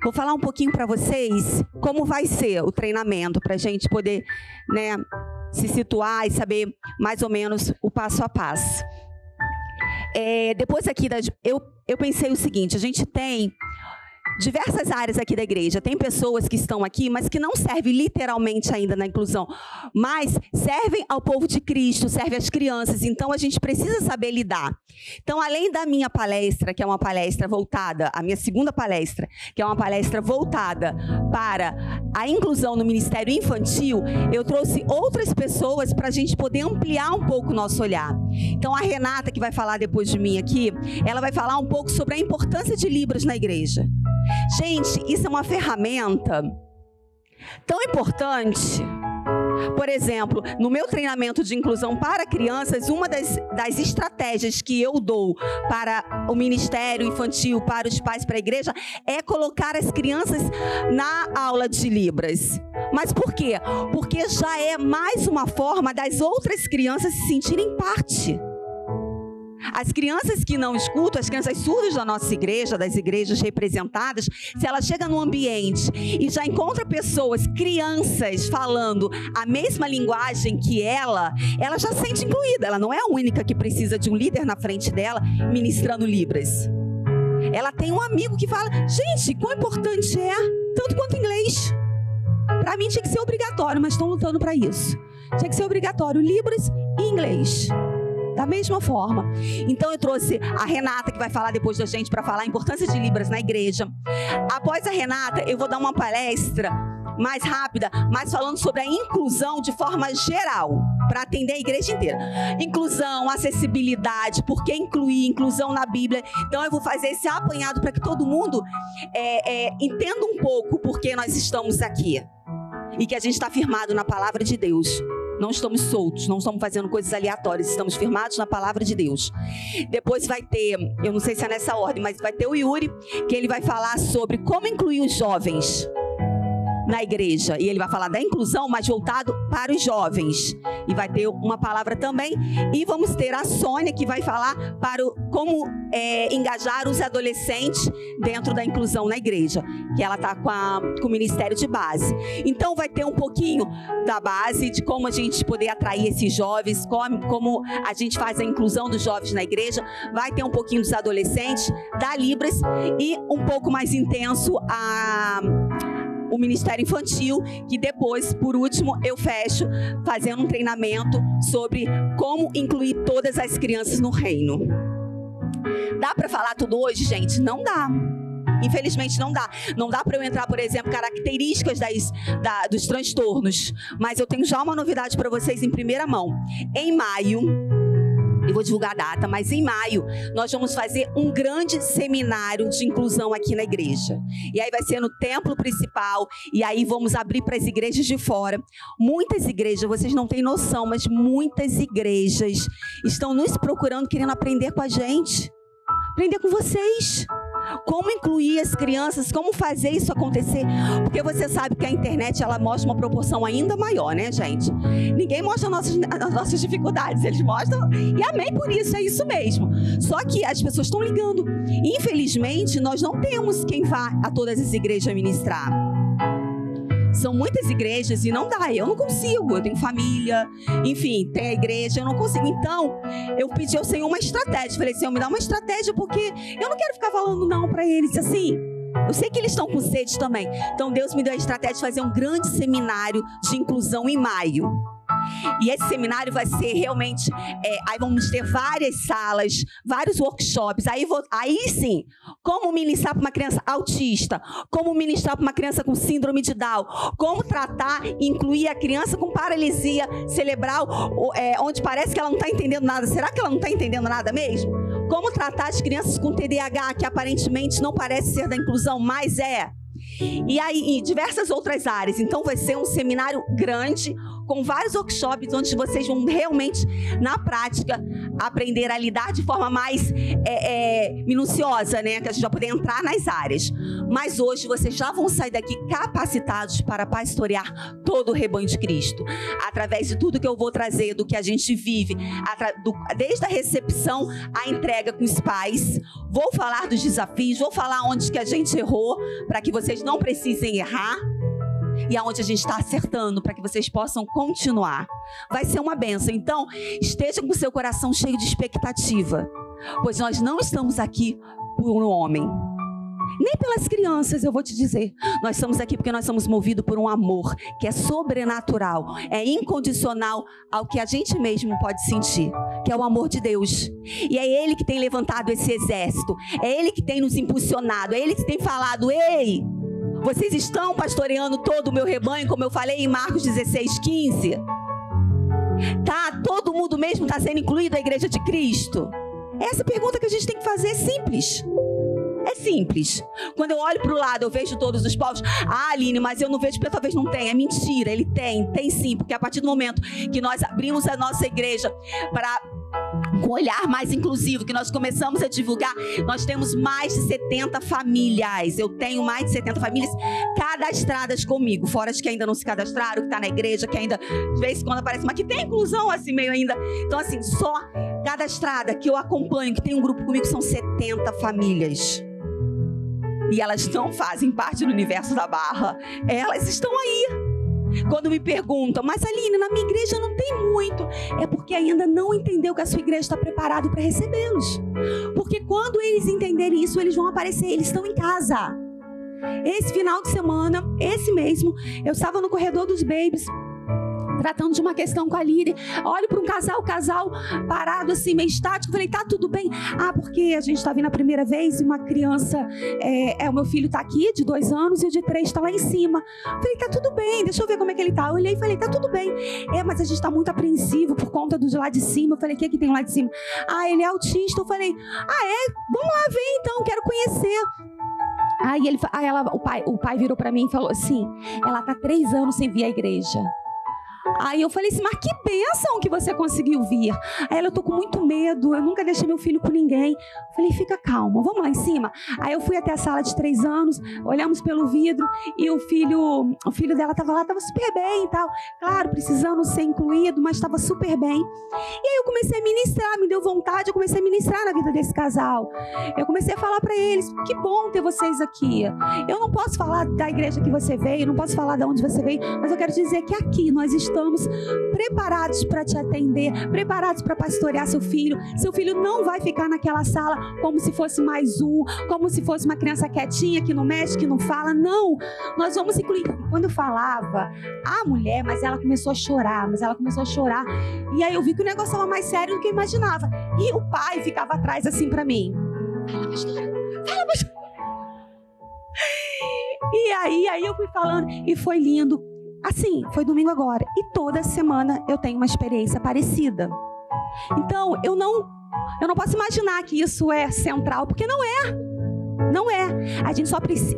Vou falar um pouquinho para vocês como vai ser o treinamento, para a gente poder, né, se situar e saber mais ou menos o passo a passo. Depois aqui, eu pensei o seguinte, a gente tem diversas áreas aqui da igreja. Tem pessoas que estão aqui, mas que não servem literalmente ainda na inclusão, mas servem ao povo de Cristo, servem às crianças. Então, a gente precisa saber lidar. Então, além da minha palestra, que é uma palestra voltada, a minha segunda palestra, que é uma palestra voltada para a inclusão no Ministério Infantil, eu trouxe outras pessoas para a gente poder ampliar um pouco o nosso olhar. Então, a Renata, que vai falar depois de mim aqui, ela vai falar um pouco sobre a importância de Libras na igreja. Gente, isso é uma ferramenta tão importante. Por exemplo, no meu treinamento de inclusão para crianças, uma das estratégias que eu dou para o Ministério Infantil, para os pais, para a igreja, é colocar as crianças na aula de Libras. Mas por quê? Porque já é mais uma forma das outras crianças se sentirem parte. As crianças que não escutam, as crianças surdas da nossa igreja, das igrejas representadas, se ela chega num ambiente e já encontra pessoas, crianças, falando a mesma linguagem que ela já se sente incluída. Ela não é a única que precisa de um líder na frente dela ministrando Libras. Ela tem um amigo que fala, gente, quão importante é, tanto quanto inglês. Para mim tinha que ser obrigatório, mas estão lutando para isso. Tinha que ser obrigatório Libras e inglês. Da mesma forma. Então eu trouxe a Renata, que vai falar depois da gente, para falar a importância de Libras na igreja. Após a Renata, eu vou dar uma palestra mais rápida, mas falando sobre a inclusão de forma geral, para atender a igreja inteira. Inclusão, acessibilidade, por que incluir, inclusão na Bíblia. Então eu vou fazer esse apanhado para que todo mundo entenda um pouco por que nós estamos aqui. E que a gente está firmado na palavra de Deus. Não estamos soltos, não estamos fazendo coisas aleatórias, estamos firmados na palavra de Deus. Depois vai ter, eu não sei se é nessa ordem, mas vai ter o Yuri, que ele vai falar sobre como incluir os jovens na igreja. E ele vai falar da inclusão, mas voltado para os jovens. E vai ter uma palavra também. E vamos ter a Sônia, que vai falar para como engajar os adolescentes dentro da inclusão na igreja. Que ela está com o ministério de base. Então vai ter um pouquinho da base, de como a gente poder atrair esses jovens, como a gente faz a inclusão dos jovens na igreja. Vai ter um pouquinho dos adolescentes, da Libras, e um pouco mais intenso o Ministério Infantil, que depois, por último, eu fecho fazendo um treinamento sobre como incluir todas as crianças no reino. Dá para falar tudo hoje, gente? Não dá. Infelizmente não dá. Não dá para eu entrar, por exemplo, características dos transtornos. Mas eu tenho já uma novidade para vocês em primeira mão. Em maio, eu vou divulgar a data, mas em maio nós vamos fazer um grande seminário de inclusão aqui na igreja. E aí vai ser no templo principal, e aí vamos abrir para as igrejas de fora. Muitas igrejas, vocês não têm noção, mas muitas igrejas estão nos procurando, querendo aprender com a gente. Aprender com vocês. Como incluir as crianças, como fazer isso acontecer. Porque você sabe que a internet, ela mostra uma proporção ainda maior, né, gente? Ninguém mostra as nossas dificuldades, eles mostram, e amém por isso, é isso mesmo. Só que as pessoas estão ligando. Infelizmente, nós não temos quem vá a todas as igrejas ministrar. São muitas igrejas e não dá, eu não consigo, eu tenho família, enfim, tem a igreja, eu não consigo. Então, eu pedi ao Senhor uma estratégia, falei, Senhor, me dá uma estratégia, porque eu não quero ficar falando não para eles, assim, eu sei que eles estão com sede também. Então, Deus me deu a estratégia de fazer um grande seminário de inclusão em maio. E esse seminário vai ser realmente, aí vamos ter várias salas, vários workshops, aí sim, como ministrar para uma criança autista, como ministrar para uma criança com síndrome de Down, como tratar e incluir a criança com paralisia cerebral, onde parece que ela não está entendendo nada. Será que ela não está entendendo nada mesmo? Como tratar as crianças com TDAH, que aparentemente não parece ser da inclusão, mas é. E aí, em diversas outras áreas. Então vai ser um seminário grande, com vários workshops, onde vocês vão realmente, na prática, aprender a lidar de forma mais minuciosa, né? Que a gente vai poder entrar nas áreas. Mas hoje vocês já vão sair daqui capacitados para pastorear todo o rebanho de Cristo. Através de tudo que eu vou trazer, do que a gente vive, desde a recepção à entrega com os pais. Vou falar dos desafios, vou falar onde que a gente errou, para que vocês não precisem errar. E aonde a gente está acertando, para que vocês possam continuar. Vai ser uma bênção. Então, esteja com o seu coração cheio de expectativa. Pois nós não estamos aqui por um homem. Nem pelas crianças, eu vou te dizer. Nós estamos aqui porque nós somos movidos por um amor que é sobrenatural, é incondicional ao que a gente mesmo pode sentir, que é o amor de Deus. E é Ele que tem levantado esse exército, é Ele que tem nos impulsionado, é Ele que tem falado: ei, vocês estão pastoreando todo o meu rebanho, como eu falei em Marcos 16:15? Tá, todo mundo mesmo está sendo incluído na igreja de Cristo? Essa pergunta que a gente tem que fazer é simples. É simples. Quando eu olho para o lado, eu vejo todos os povos. Ah, Aline, mas eu não vejo porque talvez não tenha. É mentira, ele tem sim. Porque a partir do momento que nós abrimos a nossa igreja para com olhar mais inclusivo, que nós começamos a divulgar, nós temos mais de 70 famílias. Eu tenho mais de 70 famílias cadastradas comigo, fora as que ainda não se cadastraram, que está na igreja, que ainda de vez em quando aparece, mas que tem inclusão assim meio ainda. Então assim, só cadastrada que eu acompanho, que tem um grupo comigo, são 70 famílias. E elas não fazem parte do universo da Barra. Elas estão aí. Quando me perguntam: mas Aline, na minha igreja não tem muito. É porque ainda não entendeu que a sua igreja está preparada para recebê-los. Porque quando eles entenderem isso, eles vão aparecer, eles estão em casa. Esse final de semana, esse mesmo, eu estava no corredor dos babies, tratando de uma questão com a Lili. Olho para um casal parado assim, meio estático. Falei: tá tudo bem? Ah, porque a gente está vindo a primeira vez e uma criança, o meu filho está aqui, de 2 anos, e o de 3 está lá em cima. Falei: tá tudo bem, deixa eu ver como é que ele está. Eu olhei e falei: tá tudo bem. Mas a gente está muito apreensivo por conta do de lá de cima. Eu falei: o que tem lá de cima? Ah, ele é autista. Eu falei: vamos lá ver então, quero conhecer. O pai virou para mim e falou assim: ela está 3 anos sem vir à igreja. Aí eu falei assim: mas que bênção que você conseguiu vir. Aí ela: eu tô com muito medo, eu nunca deixei meu filho com ninguém. Eu falei: fica calma, vamos lá em cima. Aí eu fui até a sala de 3 anos, olhamos pelo vidro e o filho dela tava lá, tava super bem e tal. Claro, precisando ser incluído, mas estava super bem. E aí eu comecei a ministrar, me deu vontade, eu comecei a ministrar na vida desse casal. Eu comecei a falar para eles: que bom ter vocês aqui. Eu não posso falar da igreja que você veio, não posso falar de onde você veio, mas eu quero dizer que aqui nós estamos preparados para te atender, preparados para pastorear seu filho. Seu filho não vai ficar naquela sala como se fosse mais um, como se fosse uma criança quietinha que não mexe, que não fala. Não, nós vamos incluir. Quando eu falava, a mulher, mas ela começou a chorar, e aí eu vi que o negócio estava mais sério do que eu imaginava. E o pai ficava atrás assim para mim: fala, pastora. E aí eu fui falando e foi lindo. Assim, foi domingo agora. E toda semana eu tenho uma experiência parecida. Então, eu não posso imaginar que isso é central, porque não é. Não é.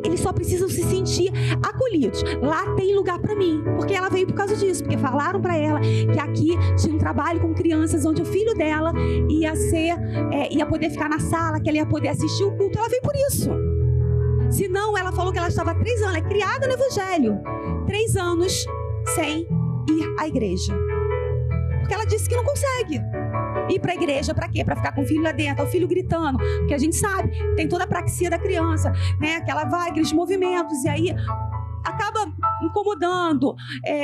Eles só precisam se sentir acolhidos. Lá tem lugar para mim, porque ela veio por causa disso, porque falaram para ela que aqui tinha um trabalho com crianças onde o filho dela ia poder ficar na sala, que ela ia poder assistir o culto. Ela veio por isso. Se não, ela falou que ela estava 3 anos, ela é criada no evangelho, 3 anos sem ir à igreja. Porque ela disse que não consegue ir para a igreja. Para quê? Para ficar com o filho lá dentro, o filho gritando. Porque a gente sabe, tem toda a praxia da criança, né? Que ela vai, aqueles movimentos, e aí acaba incomodando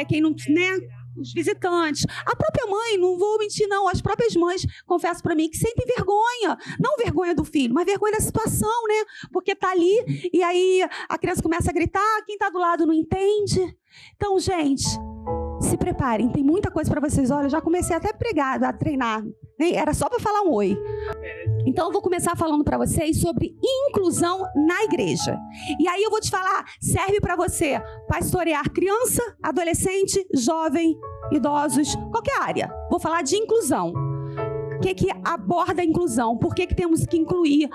quem não, né? Os visitantes. A própria mãe, não vou mentir não, as próprias mães, confesso para mim, que sentem vergonha. Não vergonha do filho, mas vergonha da situação, né? Porque tá ali e aí a criança começa a gritar, quem tá do lado não entende. Então, gente, se preparem, tem muita coisa para vocês. Olha, eu já comecei até a treinar. Era só para falar um oi. Então eu vou começar falando para vocês sobre inclusão na igreja. E aí eu vou te falar, serve para você pastorear criança, adolescente, jovem, idosos, qualquer área. Vou falar de inclusão. O que aborda a inclusão? Por que temos que incluir?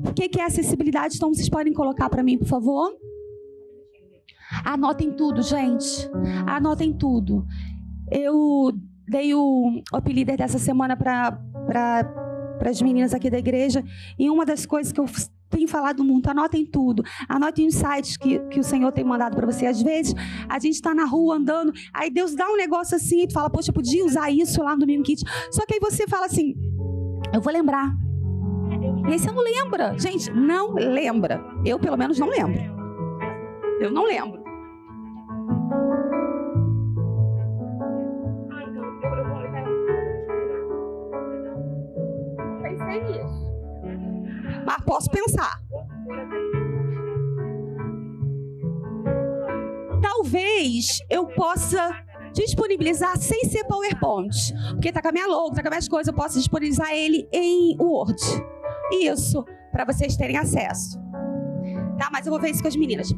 O que é acessibilidade? Então vocês podem colocar para mim, por favor? Anotem tudo, gente. Anotem tudo. Eu dei o Up Leader dessa semana para para as meninas aqui da igreja. E uma das coisas que eu tenho falado muito, anotem tudo. Anotem os sites que o Senhor tem mandado para você. Às vezes, a gente está na rua andando, aí Deus dá um negócio assim, e tu fala, poxa, eu podia usar isso lá no Domingo Kids. Só que aí você fala assim, eu vou lembrar. E aí você não lembra. Gente, não lembra. Eu, pelo menos, não lembro. Eu não lembro. Pensei nisso. Mas posso pensar. Talvez eu possa disponibilizar sem ser PowerPoint. Porque tá com a minha logo, tá com as minhas coisas, eu posso disponibilizar ele em Word. Isso, para vocês terem acesso. Tá, mas eu vou ver isso com as meninas.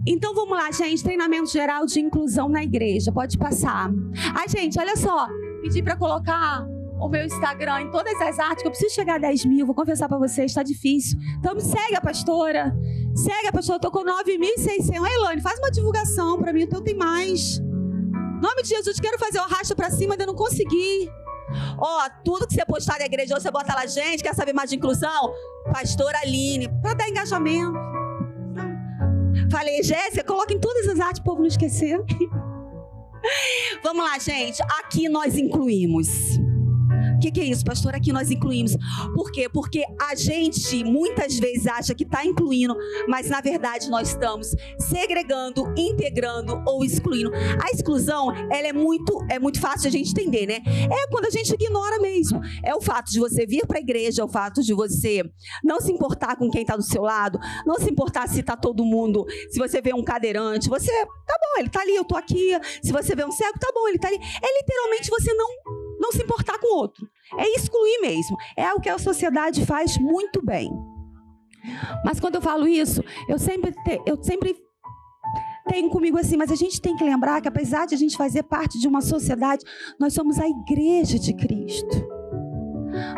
Então vamos lá, gente. Treinamento geral de inclusão na igreja. Pode passar. Ai, gente, olha só. Pedi para colocar o meu Instagram em todas as artes, que eu preciso chegar a 10 mil. Vou confessar para vocês, tá difícil. Então segue a pastora. Segue a pastora. Eu tô com 9.600. Ai, Elane, faz uma divulgação para mim. Então tem mais. Em nome de Jesus, quero fazer o arrasto para cima, ainda não consegui. Ó, tudo que você postar na igreja, você bota lá, gente, quer saber mais de inclusão? Pastora Aline, para dar engajamento. Falei, Jéssica, coloca em todas as artes, o povo não esquecer. Vamos lá, gente, aqui nós incluímos. O que é isso, pastor? Aqui nós incluímos. Por quê? Porque a gente muitas vezes acha que está incluindo, mas na verdade nós estamos segregando, integrando ou excluindo. A exclusão, ela é muito fácil de a gente entender, né? É quando a gente ignora mesmo. É o fato de você vir para a igreja, é o fato de você não se importar com quem está do seu lado, não se importar se está todo mundo, se você vê um cadeirante, você, tá bom, ele está ali, eu estou aqui. Se você vê um cego, tá bom, ele está ali. É literalmente você não se importar com o outro. É excluir mesmo. É o que a sociedade faz muito bem. Mas quando eu falo isso, eu sempre tenho comigo assim, mas a gente tem que lembrar que apesar de a gente fazer parte de uma sociedade, nós somos a igreja de Cristo.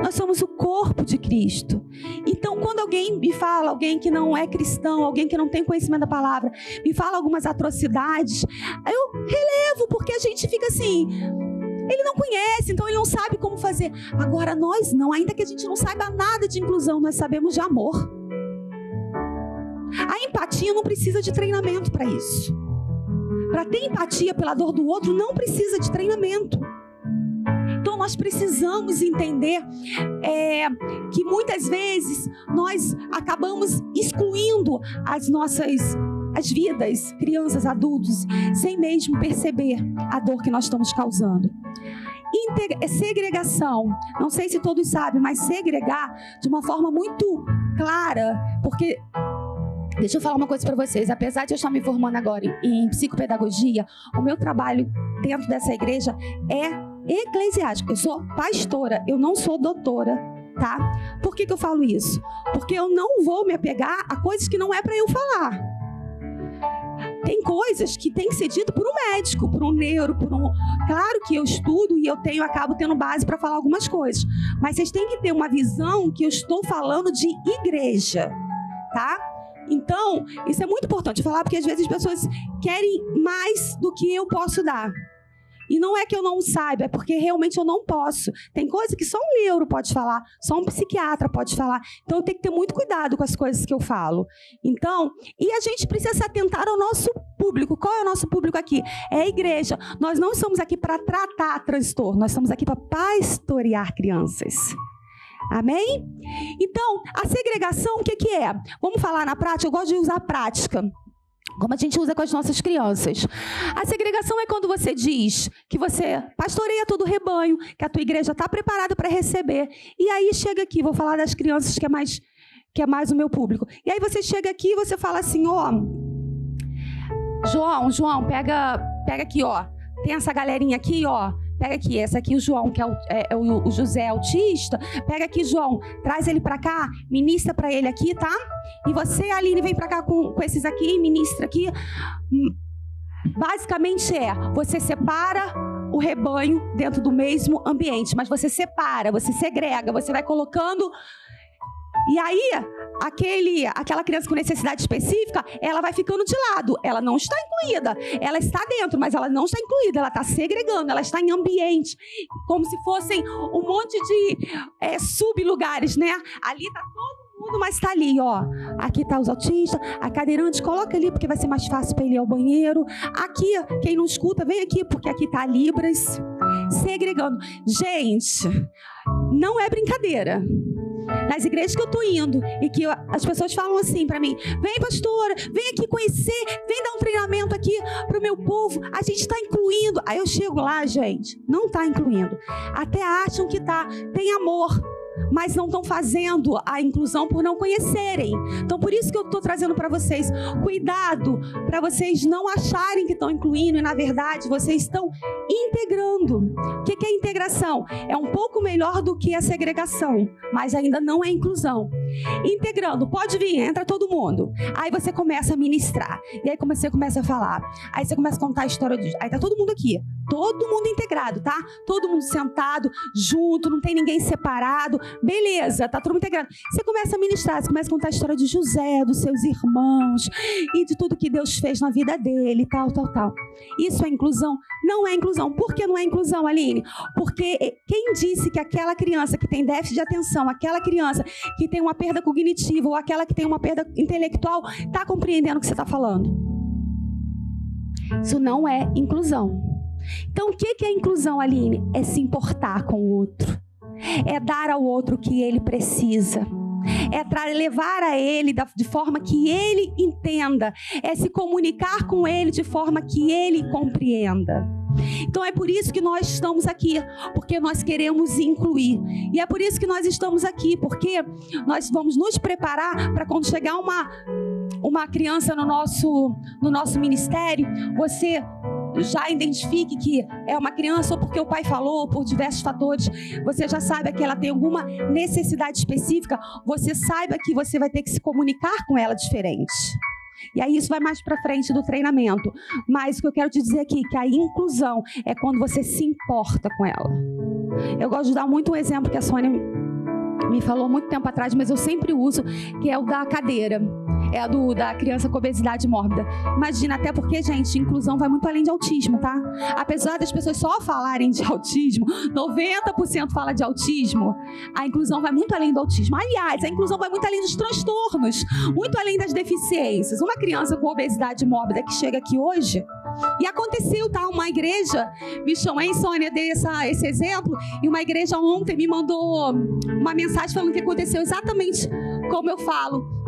Nós somos o corpo de Cristo. Então, quando alguém me fala, alguém que não é cristão, alguém que não tem conhecimento da palavra, me fala algumas atrocidades, eu relevo, porque a gente fica assim... Ele não conhece, então ele não sabe como fazer. Agora nós não, ainda que a gente não saiba nada de inclusão, nós sabemos de amor. A empatia não precisa de treinamento para isso. Para ter empatia pela dor do outro, não precisa de treinamento. Então nós precisamos entender que muitas vezes nós acabamos excluindo as vidas, crianças, adultos, sem mesmo perceber a dor que nós estamos causando. Segregação, não sei se todos sabem, mas segregar de uma forma muito clara, porque, deixa eu falar uma coisa para vocês, apesar de eu estar me formando agora em psicopedagogia, o meu trabalho dentro dessa igreja é eclesiástico. Eu sou pastora, eu não sou doutora, tá? Por que eu falo isso? Porque eu não vou me apegar a coisas que não é para eu falar. Tem coisas que tem que ser dito por um médico, por um neuro, Claro que eu estudo e acabo tendo base para falar algumas coisas. Mas vocês têm que ter uma visão que eu estou falando de igreja, tá? Então, isso é muito importante falar, porque às vezes as pessoas querem mais do que eu posso dar. E não é que eu não saiba, é porque realmente eu não posso. Tem coisa que só um neuro pode falar, só um psiquiatra pode falar. Então eu tenho que ter muito cuidado com as coisas que eu falo. Então, e a gente precisa se atentar ao nosso público. Qual é o nosso público aqui? É a igreja. Nós não estamos aqui para tratar transtorno, nós estamos aqui para pastorear crianças. Amém? Então, a segregação, o que é? Vamos falar na prática? Eu gosto de usar a prática, como a gente usa com as nossas crianças. A segregação é quando você diz que você pastoreia todo o rebanho, que a tua igreja está preparada para receber. E aí chega aqui, vou falar das crianças que é mais o meu público. E aí você chega aqui e você fala assim, João, pega aqui, tem essa galerinha aqui, pega aqui, essa aqui o João, que é o José autista, pega aqui, João, traz ele pra cá, ministra pra ele aqui, tá? E você, Aline, vem pra cá com esses aqui, ministra aqui. Basicamente você separa o rebanho dentro do mesmo ambiente, mas você separa, você segrega, você vai colocando E aí, aquela criança com necessidade específica, ela vai ficando de lado. Ela não está incluída. Ela está dentro, mas ela não está incluída. Ela está segregando, ela está em ambiente, como se fossem um monte de sublugares, né? Ali está todo mundo, mas está ali, ó. Aqui está os autistas, a cadeirante, coloca ali, porque vai ser mais fácil para ele ir ao banheiro. Aqui, quem não escuta, vem aqui, porque aqui está a Libras. Segregando. Gente, não é brincadeira. Nas igrejas que eu estou indo e que as pessoas falam assim para mim: vem, pastora, vem aqui conhecer, vem dar um treinamento aqui para o meu povo, a gente está incluindo. Aí eu chego lá, gente, não está incluindo. Até acham que tá, tem amor, mas não estão fazendo a inclusão por não conhecerem. Então, por isso que eu estou trazendo para vocês, cuidado para vocês não acharem que estão incluindo e, na verdade, vocês estão integrando. O que é integração? É um pouco melhor do que a segregação, mas ainda não é inclusão. Integrando, pode vir, entra todo mundo. Aí você começa a ministrar, e aí você começa a falar, aí você começa a contar a história de... Aí tá todo mundo aqui, todo mundo integrado, tá? Todo mundo sentado, junto, não tem ninguém separado, beleza, tá todo mundo integrado. Você começa a ministrar, você começa a contar a história de José, dos seus irmãos, e de tudo que Deus fez na vida dele, tal. Isso é inclusão? Não é inclusão. Por que não é inclusão, Aline? Porque quem disse que aquela criança que tem déficit de atenção, aquela criança que tem uma perda cognitiva ou aquela que tem uma perda intelectual, está compreendendo o que você está falando? Isso não é inclusão. Então, o que é inclusão, Aline? É se importar com o outro. É dar ao outro o que ele precisa. É levar a ele de forma que ele entenda. É se comunicar com ele de forma que ele compreenda. Então é por isso que nós estamos aqui, porque nós queremos incluir. E é por isso que nós estamos aqui, porque nós vamos nos preparar para quando chegar uma criança no nosso ministério, você já identifique que é uma criança ou porque o pai falou, ou por diversos fatores, você já saiba que ela tem alguma necessidade específica, você saiba que você vai ter que se comunicar com ela diferente. E aí isso vai mais para frente do treinamento. Mas o que eu quero te dizer aqui, que a inclusão é quando você se importa com ela. Eu gosto de dar muito um exemplo que a Sônia me falou muito tempo atrás, mas eu sempre uso, que é o da cadeira. É da criança com obesidade mórbida. Imagina, até porque, gente, inclusão vai muito além de autismo, tá? Apesar das pessoas só falarem de autismo, 90% fala de autismo, a inclusão vai muito além do autismo. Aliás, a inclusão vai muito além dos transtornos, muito além das deficiências. Uma criança com obesidade mórbida que chega aqui hoje, e aconteceu, tá? Uma igreja me chamou, hein, Sônia, dei esse exemplo, e uma igreja ontem me mandou uma mensagem falando que aconteceu exatamente como eu falo.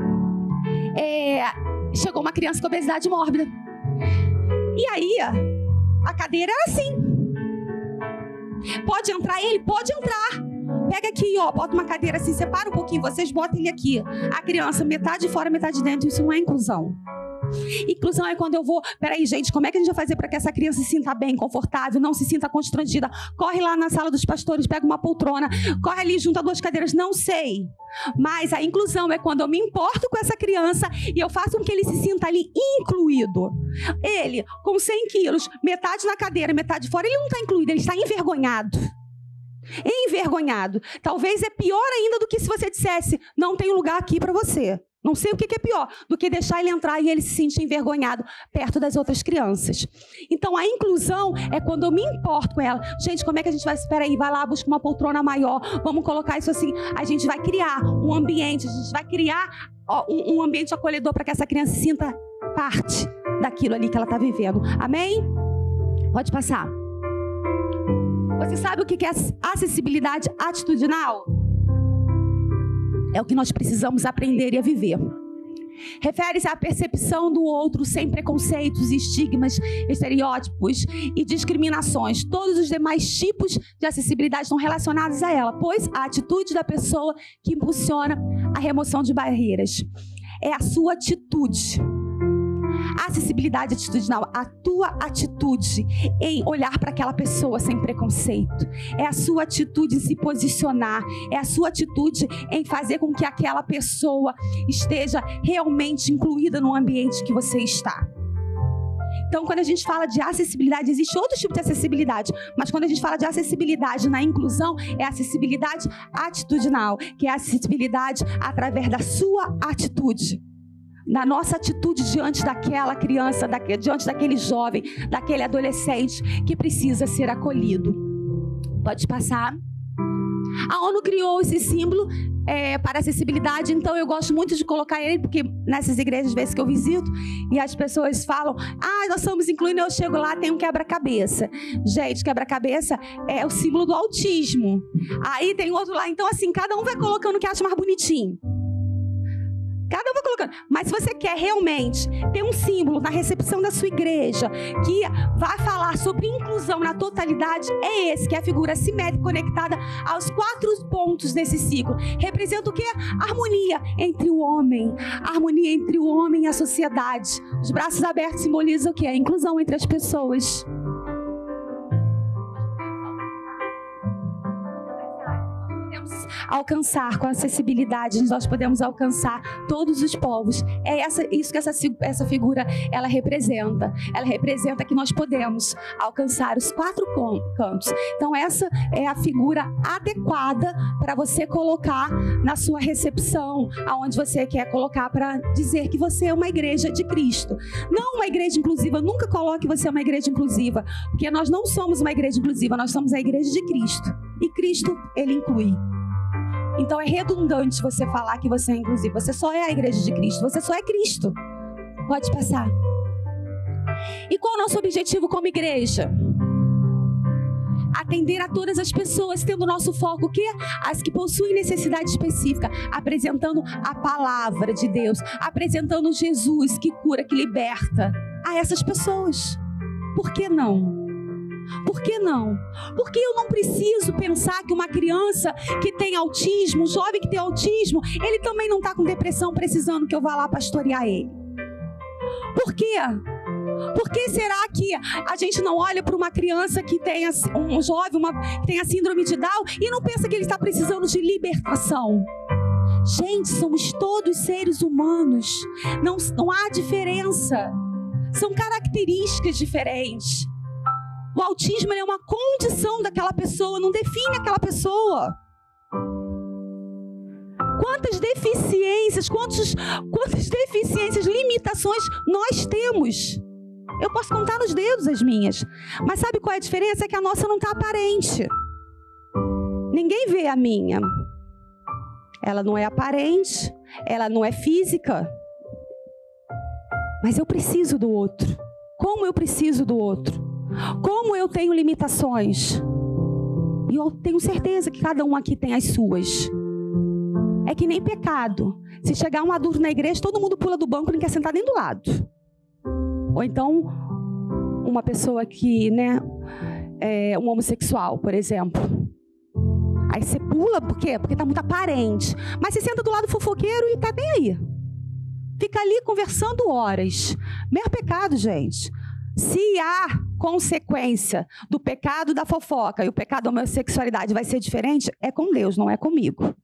Chegou uma criança com obesidade mórbida. E aí, a cadeira era assim. Pode entrar ele? Pode entrar. Pega aqui, ó, bota uma cadeira assim, separa um pouquinho, vocês botam ele aqui. A criança, metade fora, metade dentro, isso não é inclusão. Inclusão é quando eu vou... Peraí, gente, como é que a gente vai fazer para que essa criança se sinta bem, confortável, não se sinta constrangida? Corre lá na sala dos pastores, pega uma poltrona, corre ali, junta 2 cadeiras, não sei. Mas a inclusão é quando eu me importo com essa criança e eu faço com que ele se sinta ali incluído. Ele, com 100 quilos, metade na cadeira, metade fora, ele não está incluído, ele está envergonhado. Envergonhado. Talvez é pior ainda do que se você dissesse, não tem lugar aqui para você. Não sei o que é pior do que deixar ele entrar e ele se sentir envergonhado perto das outras crianças. Então, a inclusão é quando eu me importo com ela. Gente, como é que a gente vai... Espera aí, vai lá, busca uma poltrona maior. Vamos colocar isso assim. A gente vai criar um ambiente, a gente vai criar um ambiente acolhedor para que essa criança sinta parte daquilo ali que ela está vivendo. Amém? Pode passar. Você sabe o que é acessibilidade atitudinal? É o que nós precisamos aprender e a viver. Refere-se à percepção do outro sem preconceitos, estigmas, estereótipos e discriminações. Todos os demais tipos de acessibilidade estão relacionados a ela, pois a atitude da pessoa que impulsiona a remoção de barreiras. É a sua atitude. Acessibilidade atitudinal, a tua atitude em olhar para aquela pessoa sem preconceito. É a sua atitude em se posicionar. É a sua atitude em fazer com que aquela pessoa esteja realmente incluída no ambiente que você está. Então, quando a gente fala de acessibilidade, existe outro tipo de acessibilidade. Mas quando a gente fala de acessibilidade na inclusão, é acessibilidade atitudinal, que é a acessibilidade através da sua atitude. Da nossa atitude diante daquela criança, diante daquele jovem, daquele adolescente que precisa ser acolhido. Pode passar. A ONU criou esse símbolo para acessibilidade, então eu gosto muito de colocar ele, porque nessas igrejas, às vezes que eu visito, e as pessoas falam, nós somos incluindo, eu chego lá, tem um quebra-cabeça. Gente, quebra-cabeça é o símbolo do autismo. Aí tem outro lá, então assim, cada um vai colocando o que acha mais bonitinho. Cada um vai colocando. Mas se você quer realmente ter um símbolo na recepção da sua igreja que vai falar sobre inclusão na totalidade, é esse, que é a figura simétrica conectada aos 4 pontos desse ciclo. Representa o quê? Harmonia entre o homem. Harmonia entre o homem e a sociedade. Os braços abertos simbolizam o quê? A inclusão entre as pessoas. Alcançar com acessibilidade, nós podemos alcançar todos os povos. É isso que essa figura ela representa. Ela representa que nós podemos alcançar os 4 cantos. Então essa é a figura adequada para você colocar na sua recepção, aonde você quer colocar para dizer que você é uma igreja de Cristo. Não uma igreja inclusiva. Nunca coloque que você é uma igreja inclusiva, porque nós não somos uma igreja inclusiva, nós somos a igreja de Cristo. E Cristo, ele inclui. Então é redundante você falar que você é inclusivo. Você só é a igreja de Cristo. Você só é Cristo. Pode passar. E qual é o nosso objetivo como igreja? Atender a todas as pessoas, tendo nosso foco o quê? As que possuem necessidade específica, apresentando a palavra de Deus, apresentando Jesus que cura, que liberta a essas pessoas. Por que não? Por que não? Porque eu não preciso pensar que uma criança que tem autismo, um jovem que tem autismo, ele também não está com depressão precisando que eu vá lá pastorear ele. Por quê? Por que será que a gente não olha para uma criança que tem um jovem que tem a síndrome de Down e não pensa que ele está precisando de libertação? Gente, somos todos seres humanos. Não há diferença. São características diferentes. O autismo é uma condição daquela pessoa, não define aquela pessoa. Quantas deficiências, limitações nós temos? Eu posso contar nos dedos as minhas. Mas sabe qual é a diferença? É que a nossa não está aparente. Ninguém vê a minha. Ela não é aparente, ela não é física. Mas eu preciso do outro. Como eu preciso do outro? Como eu tenho limitações? E eu tenho certeza que cada um aqui tem as suas. É que nem pecado. Se chegar um adulto na igreja, todo mundo pula do banco e não quer sentar nem do lado. Ou então, uma pessoa que, é um homossexual, por exemplo. Aí você pula, por quê? Porque está muito aparente. Mas você senta do lado do fofoqueiro e está bem aí. Fica ali conversando horas. Mesmo pecado, gente. Se há consequência do pecado da fofoca e o pecado da homossexualidade vai ser diferente, é com Deus, não é comigo.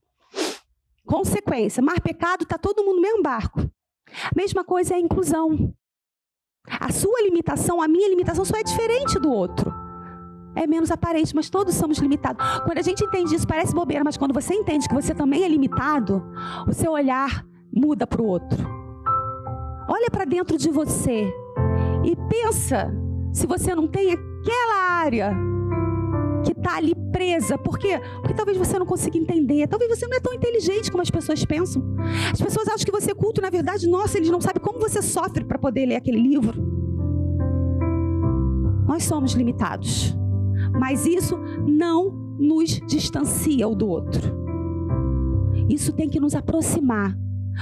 Consequência, mas pecado está todo mundo no mesmo barco. Mesma coisa é a inclusão. A sua limitação, a minha limitação só é diferente do outro. É menos aparente, mas todos somos limitados. Quando a gente entende isso, parece bobeira, mas quando você entende que você também é limitado, o seu olhar muda para o outro. Olha para dentro de você e pensa se você não tem aquela área que está ali presa. Por quê? Porque talvez você não consiga entender. Talvez você não é tão inteligente como as pessoas pensam. As pessoas acham que você é culto. Na verdade, nossa, eles não sabem como você sofre para poder ler aquele livro. Nós somos limitados. Mas isso não nos distancia um do outro. Isso tem que nos aproximar.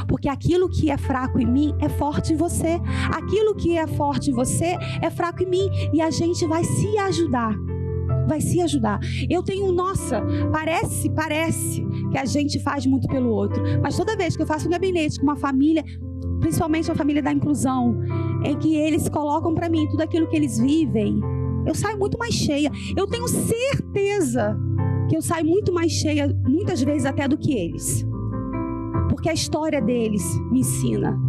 Porque aquilo que é fraco em mim é forte em você. Aquilo que é forte em você é fraco em mim. E a gente vai se ajudar. Vai se ajudar. Eu tenho, parece que a gente faz muito pelo outro. Mas toda vez que eu faço um gabinete com uma família, principalmente a família da inclusão, em que eles colocam para mim tudo aquilo que eles vivem, eu saio muito mais cheia. Eu tenho certeza que eu saio muito mais cheia, muitas vezes até do que eles. Porque a história deles me ensina.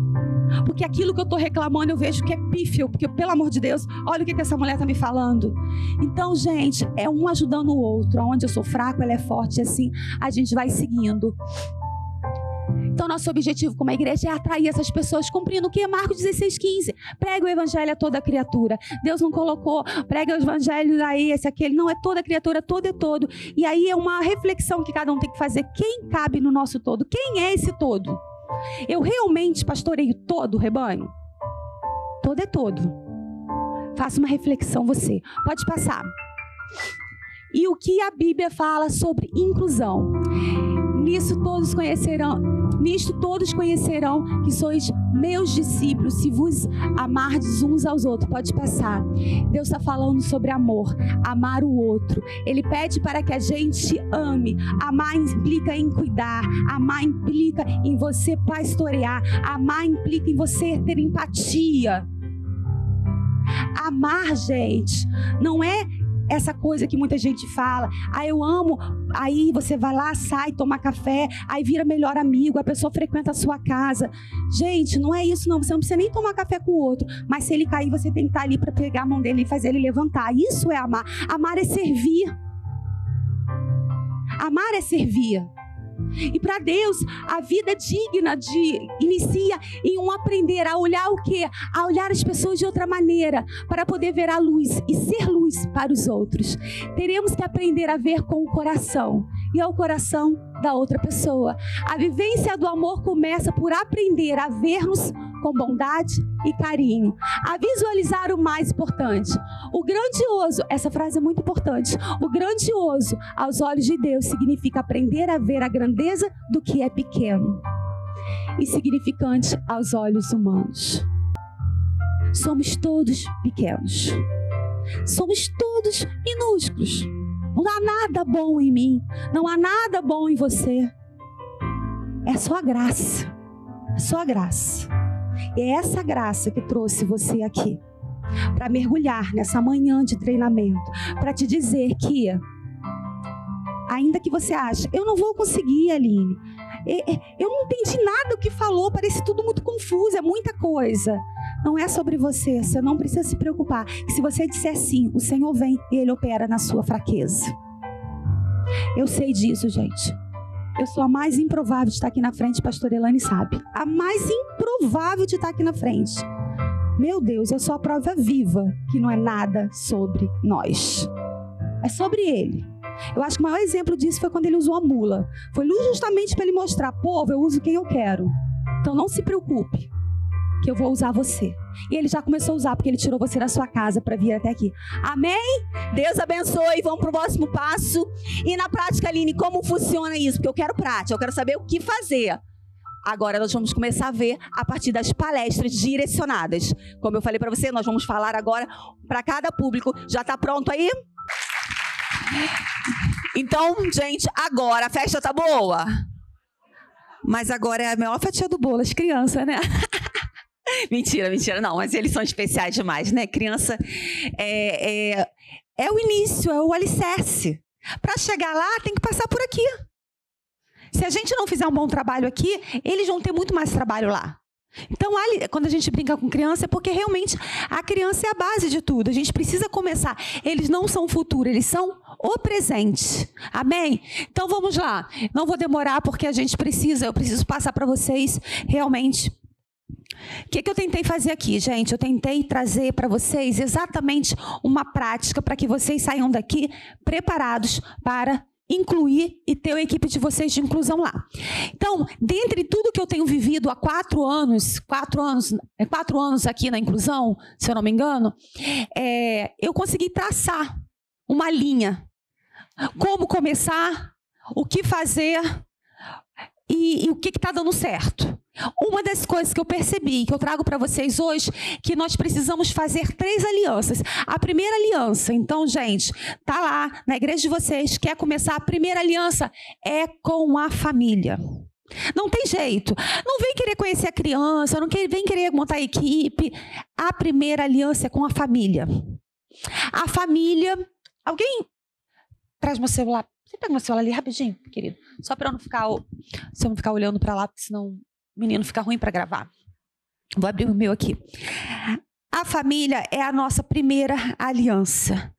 Porque aquilo que eu estou reclamando eu vejo que é pífio, porque pelo amor de Deus, olha o que essa mulher está me falando. Então, gente, é um ajudando o outro. Onde eu sou fraco, ela é forte, e assim a gente vai seguindo. Então, nosso objetivo como igreja é atrair essas pessoas, cumprindo o que? Marcos 16:15. Prega o evangelho a toda criatura. Deus não colocou, prega o evangelho a esse, aquele. Não, é toda criatura, todo é todo. E aí é uma reflexão que cada um tem que fazer. Quem cabe no nosso todo? Quem é esse todo? Eu realmente pastoreio todo o rebanho? Todo é todo. Faça uma reflexão você. Pode passar. E o que a Bíblia fala sobre inclusão? Nisto todos conhecerão que sois meus discípulos, se vos amardes uns aos outros. Pode passar. Deus está falando sobre amor, amar o outro. Ele pede para que a gente ame. Amar implica em cuidar, amar implica em você pastorear, amar implica em você ter empatia. Amar, gente, não é essa coisa que muita gente fala, eu amo, aí você vai lá, sai, toma café, aí vira melhor amigo, a pessoa frequenta a sua casa. Gente, não é isso não, você não precisa nem tomar café com o outro, mas se ele cair, você tem que estar ali para pegar a mão dele e fazer ele levantar. Isso é amar. Amar é servir. Amar é servir. E para Deus, a vida digna inicia em um aprender a olhar o quê? A olhar as pessoas de outra maneira, para poder ver a luz e ser luz para os outros. Teremos que aprender a ver com o coração, e é o coração da outra pessoa. A vivência do amor começa por aprender a ver-nos com bondade e carinho, a visualizar o mais importante. O grandioso, essa frase é muito importante, o grandioso aos olhos de Deus significa aprender a ver a grandeza do que é pequeno, insignificante aos olhos humanos. Somos todos pequenos, somos todos minúsculos. Não há nada bom em mim, não há nada bom em você. É só a graça, é só a graça. E é essa graça que trouxe você aqui, para mergulhar nessa manhã de treinamento, para te dizer que, ainda que você ache, eu não vou conseguir, Aline, eu não entendi nada do que falou, parece tudo muito confuso, é muita coisa. Não é sobre você, você não precisa se preocupar, que se você disser sim, o Senhor vem e Ele opera na sua fraqueza. Eu sei disso, gente. Eu sou a mais improvável de estar aqui na frente, pastor Elane sabe. A mais improvável de estar aqui na frente. Meu Deus, eu sou a prova viva que não é nada sobre nós. É sobre Ele. Eu acho que o maior exemplo disso foi quando Ele usou a mula. Foi justamente para Ele mostrar, povo, eu uso quem eu quero. Então não se preocupe, que eu vou usar você. E Ele já começou a usar, porque Ele tirou você da sua casa para vir até aqui. Amém? Deus abençoe. Vamos para o próximo passo. E na prática, Aline, como funciona isso? Porque eu quero prática, eu quero saber o que fazer. Agora nós vamos começar a ver a partir das palestras direcionadas. Como eu falei para você, nós vamos falar agora para cada público. Já está pronto aí? Então, gente, agora a festa tá boa? Mas agora é a maior fatia do bolo, as crianças, né? Mentira, não, mas eles são especiais demais, né? Criança é o início, é o alicerce. Para chegar lá, tem que passar por aqui. Se a gente não fizer um bom trabalho aqui, eles vão ter muito mais trabalho lá. Então, quando a gente brinca com criança, é porque realmente a criança é a base de tudo. A gente precisa começar. Eles não são o futuro, eles são o presente. Amém? Então, vamos lá. Não vou demorar, porque eu preciso passar para vocês realmente. O que eu tentei fazer aqui, gente? Eu tentei trazer para vocês exatamente uma prática para que vocês saiam daqui preparados para incluir e ter a equipe de vocês de inclusão lá. Então, dentre tudo que eu tenho vivido há 4 anos aqui na inclusão, se eu não me engano, eu consegui traçar uma linha. Como começar, o que fazer e o que está dando certo. Uma das coisas que eu percebi, que eu trago para vocês hoje, que nós precisamos fazer 3 alianças. A primeira aliança, então, gente, tá lá na igreja de vocês, quer começar, a primeira aliança é com a família. Não tem jeito. Não vem querer conhecer a criança, não vem querer montar a equipe. A primeira aliança é com a família. A família... Alguém traz meu celular. Você pega meu celular ali rapidinho, querido? Só para eu não ficar olhando para lá, porque senão o menino fica ruim para gravar. Vou abrir o meu aqui. A família é a nossa primeira aliança.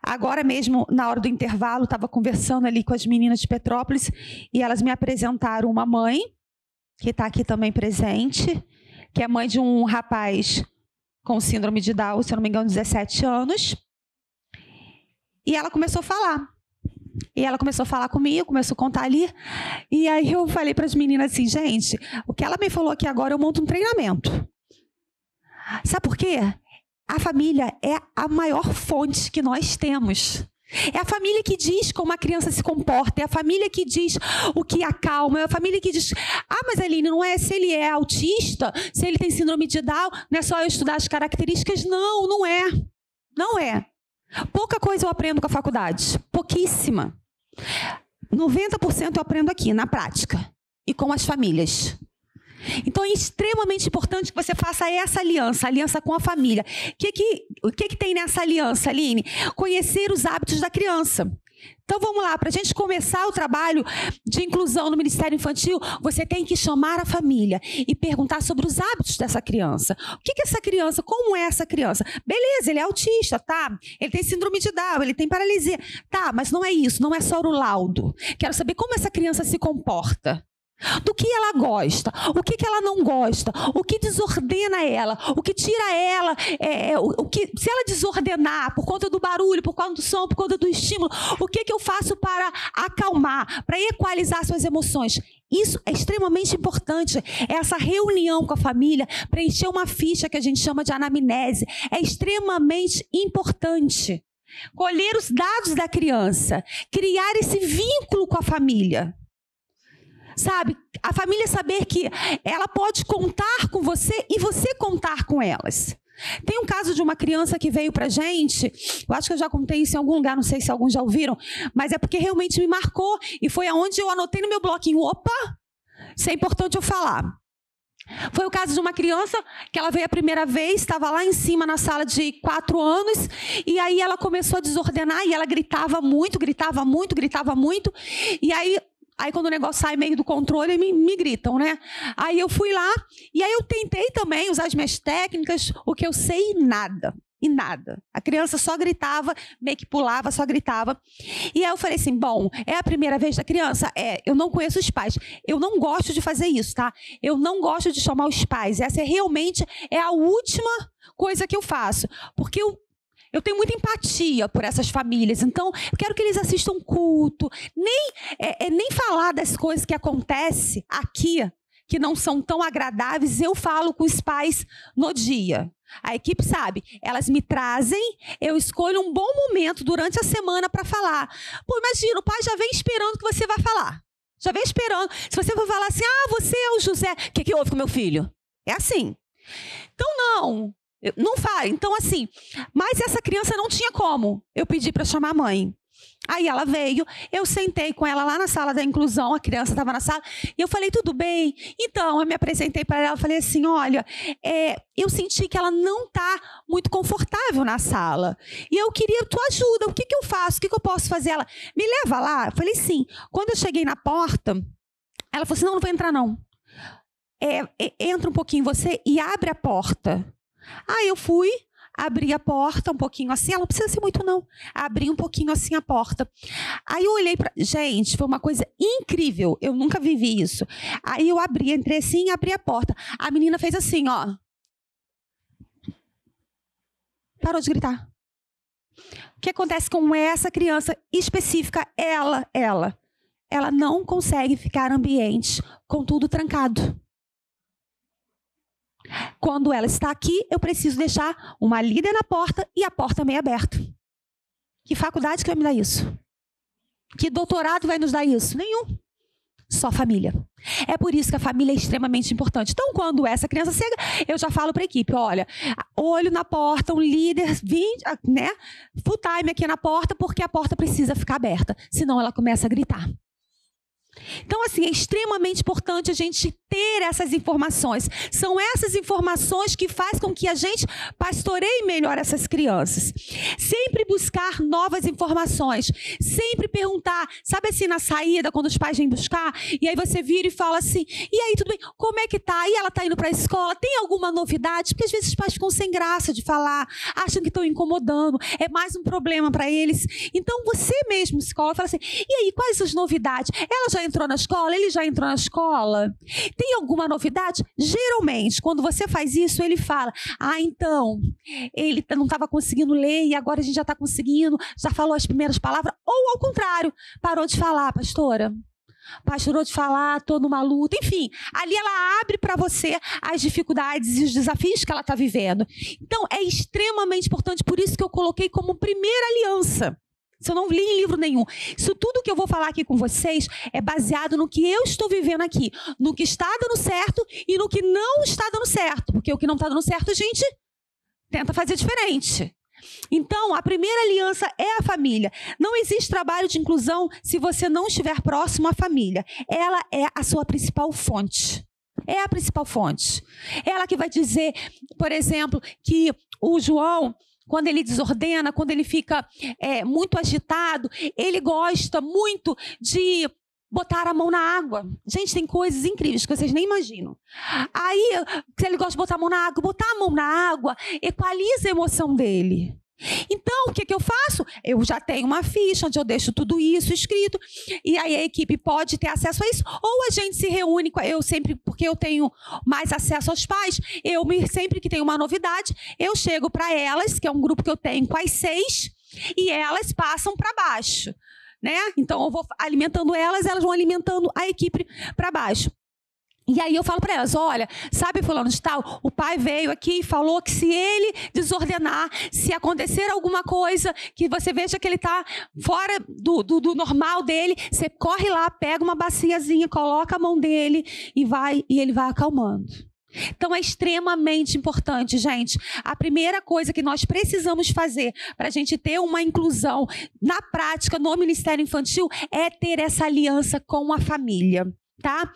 Agora mesmo, na hora do intervalo, estava conversando ali com as meninas de Petrópolis e elas me apresentaram uma mãe, que está aqui também presente, que é mãe de um rapaz com síndrome de Down, se eu não me engano, 17 anos. E ela começou a falar. E ela começou a falar comigo, começou a contar ali. E aí eu falei para as meninas assim, gente, o que ela me falou aqui agora, eu monto um treinamento. Sabe por quê? A família é a maior fonte que nós temos. É a família que diz como a criança se comporta, é a família que diz o que acalma, é a família que diz, mas Aline, não é se ele é autista, se ele tem síndrome de Down, não é só eu estudar as características. Não, não é. Não é. Pouca coisa eu aprendo com a faculdade, pouquíssima. 90% eu aprendo aqui, na prática, e com as famílias. Então, é extremamente importante que você faça essa aliança, a aliança com a família. O que tem nessa aliança, Aline? Conhecer os hábitos da criança. Então, vamos lá, para a gente começar o trabalho de inclusão no Ministério Infantil, você tem que chamar a família e perguntar sobre os hábitos dessa criança. O que essa criança, como é essa criança? Beleza, ele é autista, tá? Ele tem síndrome de Down, ele tem paralisia. Tá, mas não é isso, não é só o laudo. Quero saber como essa criança se comporta. Do que ela gosta, o que ela não gosta, o que desordena ela, o que tira ela, se ela desordenar por conta do barulho, por conta do som, por conta do estímulo, o que eu faço para acalmar, para equalizar suas emoções. Isso é extremamente importante, essa reunião com a família, preencher uma ficha que a gente chama de anamnese, é extremamente importante. Colher os dados da criança, criar esse vínculo com a família. Sabe, a família saber que ela pode contar com você e você contar com elas. Tem um caso de uma criança que veio pra gente, eu acho que eu já contei isso em algum lugar, não sei se alguns já ouviram, mas é porque realmente me marcou e foi aonde eu anotei no meu bloquinho, opa, isso é importante eu falar. Foi o caso de uma criança que ela veio a primeira vez, estava lá em cima na sala de 4 anos, e aí ela começou a desordenar e ela gritava muito, e aí quando o negócio sai meio do controle, me gritam, né? Aí eu fui lá, e aí eu tentei também usar as minhas técnicas, o que eu sei, nada. E nada. A criança só gritava, meio que pulava, só gritava. E aí eu falei assim, bom, é a primeira vez da criança? Eu não conheço os pais. Eu não gosto de fazer isso, tá? Eu não gosto de chamar os pais. Essa realmente é a última coisa que eu faço. Porque eu tenho muita empatia por essas famílias, então eu quero que eles assistam culto, nem falar das coisas que acontecem aqui, que não são tão agradáveis, eu falo com os pais no dia. A equipe sabe, elas me trazem, eu escolho um bom momento durante a semana para falar. Pô, imagina, o pai já vem esperando que você vai falar, já vem esperando. Se você for falar assim, você é o José, o que houve com meu filho? É assim. Então não fale. Então, assim, mas essa criança não tinha como. Eu pedi para chamar a mãe. Aí ela veio, eu sentei com ela lá na sala da inclusão, a criança estava na sala, e eu falei, tudo bem? Então, eu me apresentei para ela, falei assim, olha, eu senti que ela não está muito confortável na sala, e eu queria tua ajuda, o que eu faço? O que eu posso fazer? Ela, me leva lá? Eu falei, sim. Quando eu cheguei na porta, ela falou assim, não vou entrar não. Entra um pouquinho você e abre a porta. Aí eu fui, abri a porta um pouquinho assim, ela não precisa ser muito não, abri um pouquinho assim a porta. Aí eu olhei para, gente, foi uma coisa incrível, eu nunca vivi isso. Aí eu entrei assim e abri a porta. A menina fez assim, ó. Parou de gritar. O que acontece com essa criança específica? Ela não consegue ficar no ambiente com tudo trancado. Quando ela está aqui, eu preciso deixar uma líder na porta e a porta meio aberta. Que faculdade que vai me dar isso? Que doutorado vai nos dar isso? Nenhum. Só família. É por isso que a família é extremamente importante. Então, quando essa criança chega, eu já falo para a equipe, olha, olho na porta, um líder, full time aqui na porta, porque a porta precisa ficar aberta. Senão ela começa a gritar. Então, assim, é extremamente importante a gente ter essas informações. São essas informações que fazem com que a gente pastoreie melhor essas crianças. Sempre buscar novas informações. Sempre perguntar. Sabe assim, na saída, quando os pais vêm buscar, e aí você vira e fala assim, e aí, tudo bem? Como é que tá? E ela tá indo para a escola? Tem alguma novidade? Porque às vezes os pais ficam sem graça de falar, acham que estão incomodando, é mais um problema para eles. Então, você mesmo, psicólogo, fala assim, e aí, quais as novidades? Ela já entrou na escola? Ele já entrou na escola? Tem alguma novidade? Geralmente, quando você faz isso, ele fala, então, ele não estava conseguindo ler e agora a gente já está conseguindo, já falou as primeiras palavras, ou ao contrário, parou de falar, pastora. Parou de falar, estou numa luta, enfim, ali ela abre para você as dificuldades e os desafios que ela está vivendo. Então, é extremamente importante, por isso que eu coloquei como primeira aliança. Isso eu não li em livro nenhum. Isso tudo que eu vou falar aqui com vocês é baseado no que eu estou vivendo aqui. No que está dando certo e no que não está dando certo. Porque o que não está dando certo, a gente tenta fazer diferente. Então, a primeira aliança é a família. Não existe trabalho de inclusão se você não estiver próximo à família. Ela é a sua principal fonte. É a principal fonte. Ela que vai dizer, por exemplo, que o João, quando ele desordena, quando ele fica muito agitado, ele gosta muito de botar a mão na água. Gente, tem coisas incríveis que vocês nem imaginam. Aí, se ele gosta de botar a mão na água, botar a mão na água equaliza a emoção dele. Então, o que eu faço? Eu já tenho uma ficha onde eu deixo tudo isso escrito e aí a equipe pode ter acesso a isso, ou a gente se reúne, eu sempre, porque eu tenho mais acesso aos pais, sempre que tem uma novidade, eu chego para elas, que é um grupo que eu tenho com as 6, e elas passam para baixo, né? Então, eu vou alimentando elas vão alimentando a equipe para baixo. E aí eu falo para elas, olha, sabe fulano de tal? O pai veio aqui e falou que se ele desordenar, se acontecer alguma coisa, que você veja que ele está fora do normal dele, você corre lá, pega uma baciazinha, coloca a mão dele e ele vai acalmando. Então é extremamente importante, gente. A primeira coisa que nós precisamos fazer para a gente ter uma inclusão na prática, no Ministério Infantil, é ter essa aliança com a família. Tá?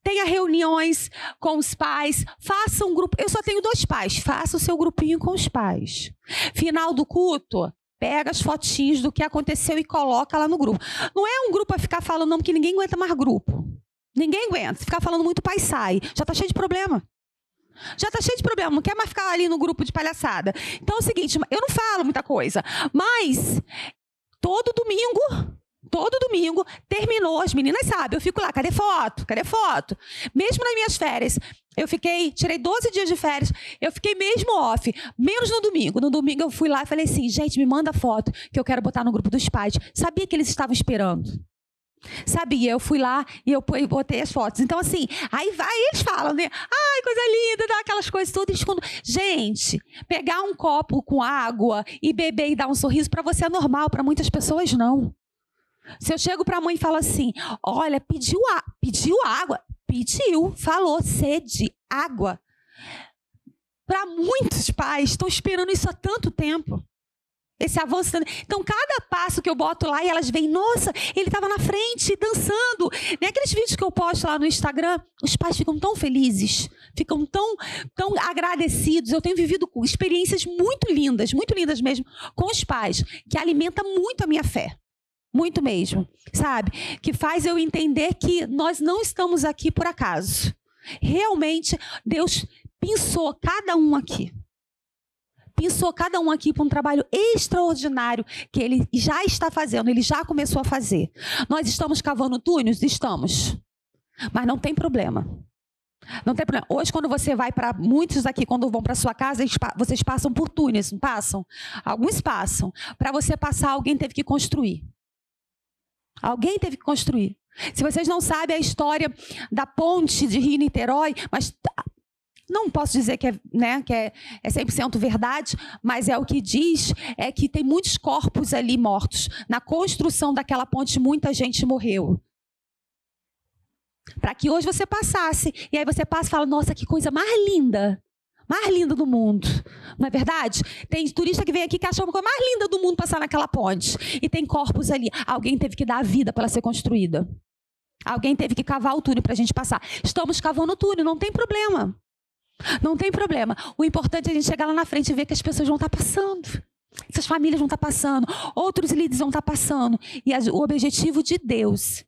Tenha reuniões com os pais, faça um grupo. Eu só tenho 2 pais, faça o seu grupinho com os pais. Final do culto, pega as fotinhas do que aconteceu e coloca lá no grupo. Não é um grupo para ficar falando, não, porque ninguém aguenta mais grupo. Ninguém aguenta. Se ficar falando muito, o pai sai. Já está cheio de problema. Não quer mais ficar ali no grupo de palhaçada. Então é o seguinte, eu não falo muita coisa, mas todo domingo, terminou, as meninas sabem, eu fico lá, cadê foto? Mesmo nas minhas férias, tirei 12 dias de férias, eu fiquei mesmo off, menos no domingo. No domingo eu fui lá e falei assim, gente, me manda foto, que eu quero botar no grupo dos pais. Sabia que eles estavam esperando. Sabia, eu fui lá e eu botei as fotos. Então, assim, aí eles falam, né? Ai, coisa linda, dá aquelas coisas todas. Gente, pegar um copo com água e beber e dar um sorriso, para você é normal, para muitas pessoas não. Se eu chego para a mãe e falo assim, olha, pediu água, falou sede, água. Para muitos pais, estão esperando isso há tanto tempo. Esse avanço. Então, cada passo que eu boto lá e elas veem, nossa, ele estava na frente, dançando. Nem aqueles vídeos que eu posto lá no Instagram, os pais ficam tão felizes, ficam tão agradecidos. Eu tenho vivido experiências muito lindas mesmo, com os pais, que alimenta muito a minha fé. Muito mesmo, sabe? Que faz eu entender que nós não estamos aqui por acaso. Realmente, Deus pensou cada um aqui. Para um trabalho extraordinário que Ele já está fazendo, Ele já começou a fazer. Nós estamos cavando túneis? Estamos. Mas não tem problema. Não tem problema. Hoje, quando você vai para muitos aqui, quando vão para sua casa, vocês passam por túneis, não passam? Alguns passam. Para você passar, alguém teve que construir. Se vocês não sabem a história da ponte de Rio-Niterói, mas não posso dizer que é 100% verdade, mas é o que diz, é que tem muitos corpos ali mortos. Na construção daquela ponte, muita gente morreu. Para que hoje você passasse, e aí você passa e fala, nossa, que coisa mais linda do mundo. Não é verdade? Tem turista que vem aqui que acha uma coisa mais linda do mundo passar naquela ponte. E tem corpos ali. Alguém teve que dar a vida para ela ser construída. Alguém teve que cavar o túnel para a gente passar. Estamos cavando o túnel, não tem problema. Não tem problema. O importante é a gente chegar lá na frente e ver que as pessoas vão estar passando. Essas famílias vão estar passando. Outros líderes vão estar passando. E o objetivo de Deus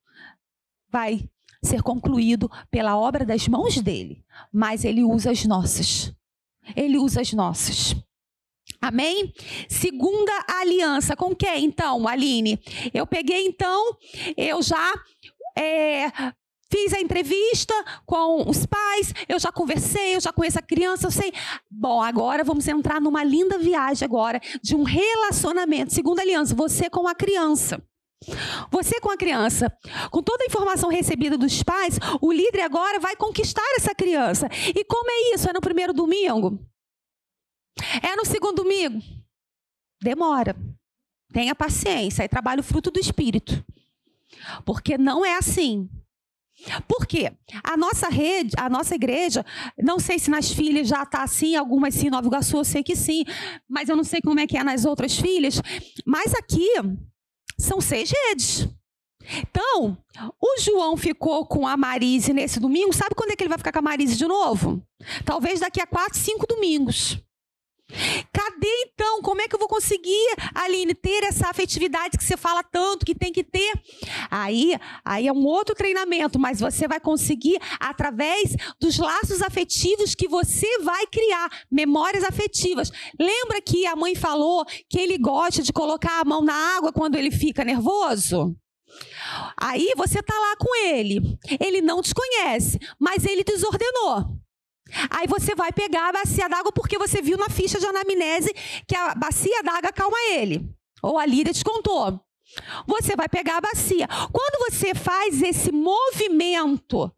vai ser concluído pela obra das mãos dele. Mas ele usa as nossas. Ele usa as nossas. Amém? Segunda aliança. Com quem, então, Aline? Eu peguei, então, eu já fiz a entrevista com os pais, eu já conversei, eu já conheço a criança, eu sei. Bom, agora vamos entrar numa linda viagem agora de um relacionamento. Segunda aliança, você com a criança. Você com a criança, com toda a informação recebida dos pais, o líder agora vai conquistar essa criança. E como é isso? É no primeiro domingo? É no segundo domingo? Demora. Tenha paciência, aí trabalha o fruto do Espírito. Porque não é assim. Por quê? A nossa rede, a nossa igreja, não sei se nas filhas já está assim, algumas sim, Nova Iguaçu eu sei que sim, mas eu não sei como é que é nas outras filhas. Mas aqui são 6 redes. Então, o João ficou com a Marise nesse domingo. Sabe quando é que ele vai ficar com a Marise de novo? Talvez daqui a 4, 5 domingos. Cadê então? Como é que eu vou conseguir, Aline, ter essa afetividade que você fala tanto que tem que ter? Aí é um outro treinamento, mas você vai conseguir através dos laços afetivos que você vai criar, memórias afetivas. Lembra que a mãe falou que ele gosta de colocar a mão na água quando ele fica nervoso? Aí você tá lá com ele não te conhece, mas ele desordenou. Aí você vai pegar a bacia d'água porque você viu na ficha de anamnese que a bacia d'água acalma ele. Ou a Lídia te contou. Você vai pegar a bacia. Quando você faz esse movimento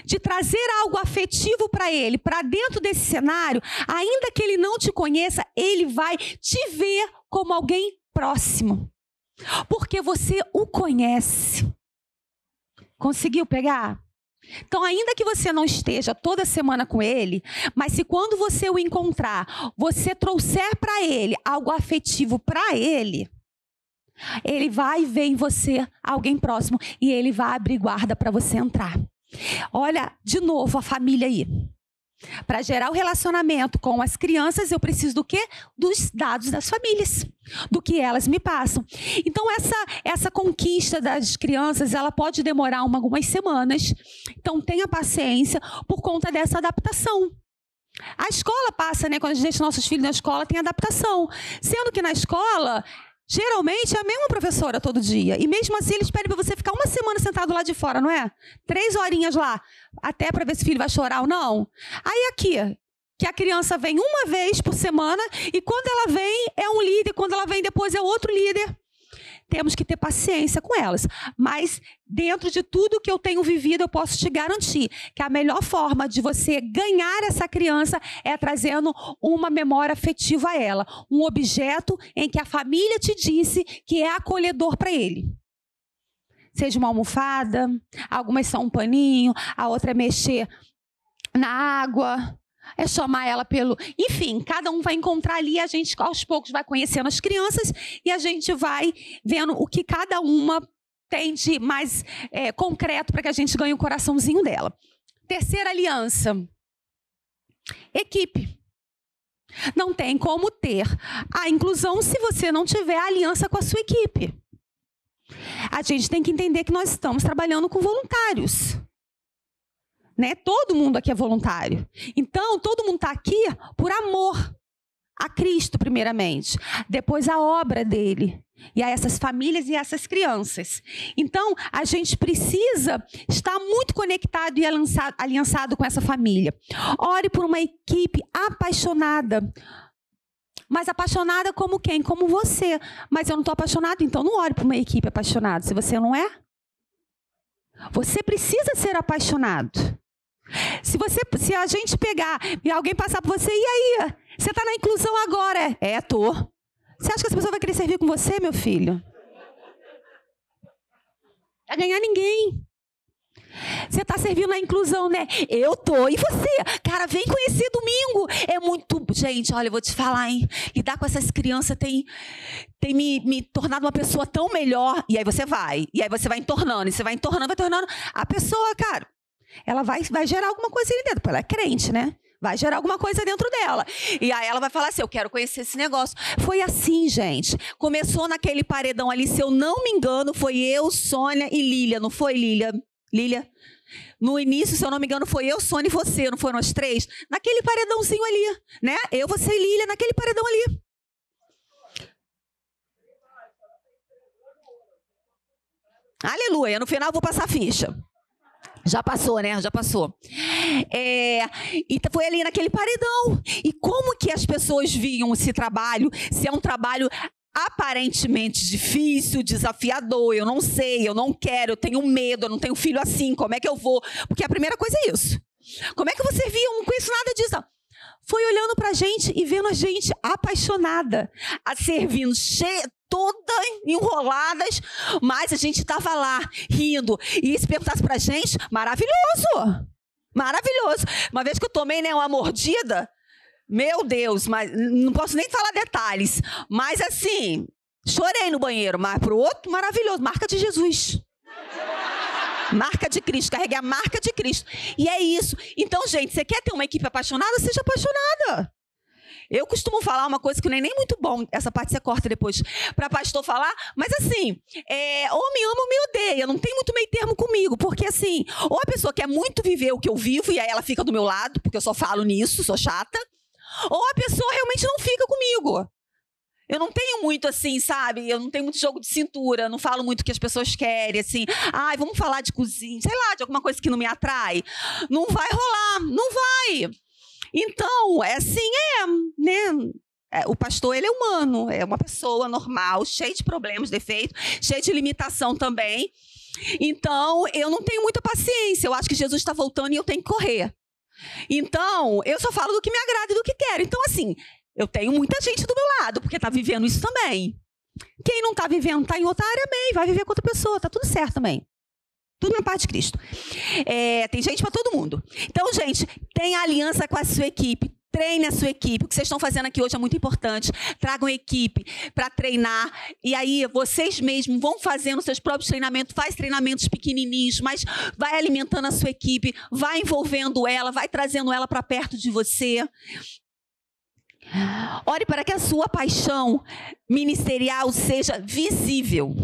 de trazer algo afetivo para ele, para dentro desse cenário, ainda que ele não te conheça, ele vai te ver como alguém próximo. Porque você o conhece. Conseguiu pegar? Então, ainda que você não esteja toda semana com ele, mas se quando você o encontrar, você trouxer para ele algo afetivo para ele, ele vai ver em você alguém próximo e ele vai abrir guarda para você entrar. Olha, de novo, a família aí. Para gerar o relacionamento com as crianças, eu preciso do quê? Dos dados das famílias, do que elas me passam. Então, essa conquista das crianças, ela pode demorar algumas semanas. Então, tenha paciência por conta dessa adaptação. A escola passa, né? Quando a gente deixa nossos filhos na escola, tem adaptação. Sendo que na escola, geralmente, é a mesma professora todo dia. E mesmo assim, eles pedem para você ficar uma semana sentado lá de fora, não é? 3 horinhas lá, até para ver se o filho vai chorar ou não. Aí aqui, que a criança vem uma vez por semana e quando ela vem é um líder, quando ela vem depois é outro líder. Temos que ter paciência com elas. Mas dentro de tudo que eu tenho vivido, eu posso te garantir que a melhor forma de você ganhar essa criança é trazendo uma memória afetiva a ela. Um objeto em que a família te disse que é acolhedor para ele. Seja uma almofada, algumas são um paninho, a outra é mexer na água, é chamar ela pelo... Enfim, cada um vai encontrar ali, a gente aos poucos vai conhecendo as crianças e a gente vai vendo o que cada uma tem de mais concreto para que a gente ganhe o coraçãozinho dela. Terceira aliança. Equipe. Não tem como ter a inclusão se você não tiver a aliança com a sua equipe. A gente tem que entender que nós estamos trabalhando com voluntários. Né? Todo mundo aqui é voluntário. Então, todo mundo está aqui por amor a Cristo, primeiramente. Depois, a obra dele. E a essas famílias e a essas crianças. Então, a gente precisa estar muito conectado e aliançado com essa família. Ore por uma equipe apaixonada. Mas apaixonada como quem? Como você. Mas eu não estou apaixonado, então não ore por uma equipe apaixonada. Se você não é, você precisa ser apaixonado. Se a gente pegar e alguém passar por você, e aí? Você está na inclusão agora? Tô. Você acha que essa pessoa vai querer servir com você, meu filho? Não vai ganhar ninguém. Você está servindo a inclusão, né? Eu tô. E você? Cara, vem conhecer domingo. É muito... Gente, olha, eu vou te falar, hein? Lidar com essas crianças tem me tornado uma pessoa tão melhor. E aí você vai. E aí você vai entornando. E você vai entornando, vai entornando. A pessoa, cara, ela vai gerar alguma coisa ali dentro. Porque ela é crente, né? Vai gerar alguma coisa dentro dela. E aí ela vai falar assim, eu quero conhecer esse negócio. Foi assim, gente. Começou naquele paredão ali, se eu não me engano, foi eu, Sônia e Lília. Não foi, Lília? Lília? No início, se eu não me engano, foi eu, Sônia e você. Não foram as três? Naquele paredãozinho ali, né? Eu, você e Lília, naquele paredão ali. Aleluia. No final, eu vou passar a ficha. Já passou, né? Já passou. E foi ali naquele paredão. E como que as pessoas viam esse trabalho? Se é um trabalho aparentemente difícil, desafiador, eu não sei, eu não quero, eu tenho medo, eu não tenho filho assim, como é que eu vou? Porque a primeira coisa é isso. Como é que você via? Eu não conheço nada disso. Foi olhando pra gente e vendo a gente apaixonada, a servindo, toda enroladas, mas a gente estava lá, rindo. E se perguntasse pra gente, maravilhoso! Maravilhoso. Uma vez que eu tomei, né, uma mordida, meu Deus, mas não posso nem falar detalhes. Mas assim, chorei no banheiro, mas pro outro, maravilhoso. Marca de Jesus. Marca de Cristo, carreguei a marca de Cristo. E é isso. Então, gente, você quer ter uma equipe apaixonada? Seja apaixonada. Eu costumo falar uma coisa que não é nem muito bom, essa parte você corta depois, para pastor falar, mas assim, ou me ama ou me odeia, não tem muito meio termo comigo, porque assim, ou a pessoa quer muito viver o que eu vivo e aí ela fica do meu lado, porque eu só falo nisso, sou chata, ou a pessoa realmente não fica comigo. Eu não tenho muito assim, sabe? Eu não tenho muito jogo de cintura, não falo muito o que as pessoas querem, assim. Ai, vamos falar de cozinha, sei lá, de alguma coisa que não me atrai. Não vai rolar, não vai. Então, assim, né? O pastor, ele é humano, é uma pessoa normal, cheio de problemas, defeitos, cheio de limitação também. Então, eu não tenho muita paciência. Eu acho que Jesus está voltando e eu tenho que correr. Então, eu só falo do que me agrada e do que quero. Então, assim, eu tenho muita gente do meu lado, porque está vivendo isso também. Quem não está vivendo, está em outra área, bem, vai viver com outra pessoa, está tudo certo também. Tudo na paz de Cristo. Tem gente para todo mundo. Então, gente, tenha aliança com a sua equipe. Treine a sua equipe. O que vocês estão fazendo aqui hoje é muito importante. Tragam equipe para treinar. E aí, vocês mesmos vão fazendo seus próprios treinamentos. Faz treinamentos pequenininhos, mas vai alimentando a sua equipe. Vai envolvendo ela, vai trazendo ela para perto de você. Ore para que a sua paixão ministerial seja visível.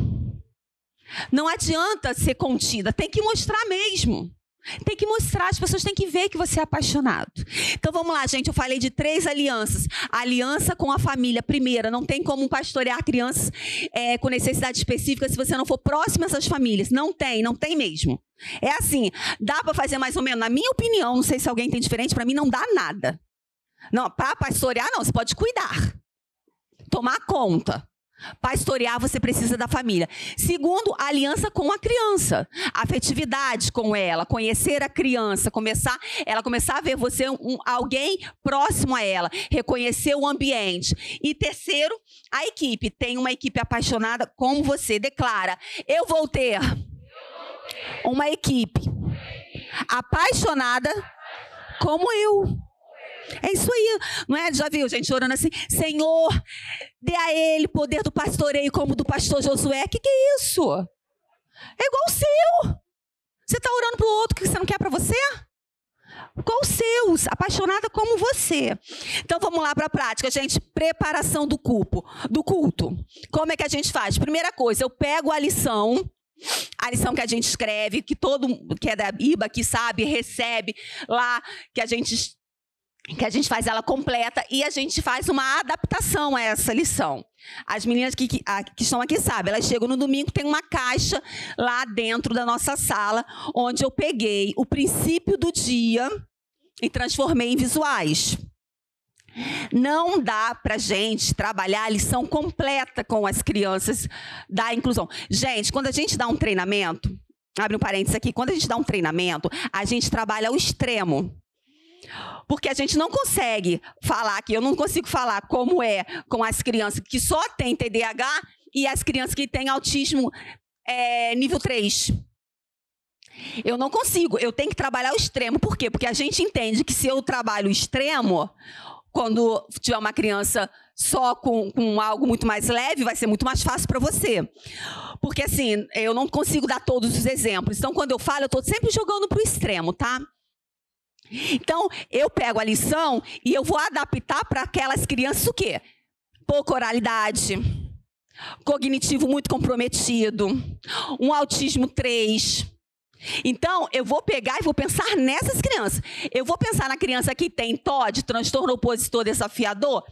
Não adianta ser contida, tem que mostrar mesmo. Tem que mostrar, as pessoas têm que ver que você é apaixonado. Então vamos lá, gente, eu falei de 3 alianças. A aliança com a família, primeira, não tem como pastorear crianças com necessidade específica se você não for próximo a essas famílias. Não tem mesmo. É assim, dá para fazer mais ou menos, na minha opinião, não sei se alguém tem diferente, para mim não dá nada. Não, para pastorear não, você pode cuidar, tomar conta. Pastorear, você precisa da família. Segundo, a aliança com a criança. Afetividade com ela, conhecer a criança, ela começar a ver você alguém próximo a ela, reconhecer o ambiente. E terceiro, a equipe. Tem uma equipe apaixonada como você. Declara, eu vou ter uma equipe apaixonada como eu. É isso aí, não é? Já viu gente orando assim, Senhor, dê a ele poder do pastoreio como do pastor Josué. Que é isso? É igual o seu. Você está orando para o outro que você não quer para você? Igual os seus, apaixonada como você. Então vamos lá para a prática, gente. Preparação do culto. Como é que a gente faz? Primeira coisa, eu pego a lição que a gente escreve, que que é da Iba, que sabe, recebe lá, que a gente faz ela completa e a gente faz uma adaptação a essa lição. As meninas que estão aqui sabem, elas chegam no domingo, tem uma caixa lá dentro da nossa sala, onde eu peguei o princípio do dia e transformei em visuais. Não dá pra gente trabalhar a lição completa com as crianças da inclusão. Gente, quando a gente dá um treinamento, abre um parênteses aqui, quando a gente dá um treinamento, a gente trabalha ao extremo. Porque a gente não consegue falar aqui, eu não consigo falar como é com as crianças que só têm TDAH e as crianças que têm autismo nível 3. Eu não consigo, eu tenho que trabalhar o extremo. Por quê? Porque a gente entende que se eu trabalho o extremo, quando tiver uma criança só com algo muito mais leve, vai ser muito mais fácil para você. Porque, assim, eu não consigo dar todos os exemplos. Então, quando eu falo, eu estou sempre jogando para o extremo, tá? Então, eu pego a lição e eu vou adaptar para aquelas crianças o quê? Pouca oralidade, cognitivo muito comprometido, um autismo 3. Então, eu vou pegar e vou pensar nessas crianças. Eu vou pensar na criança que tem TOD, transtorno opositor desafiador,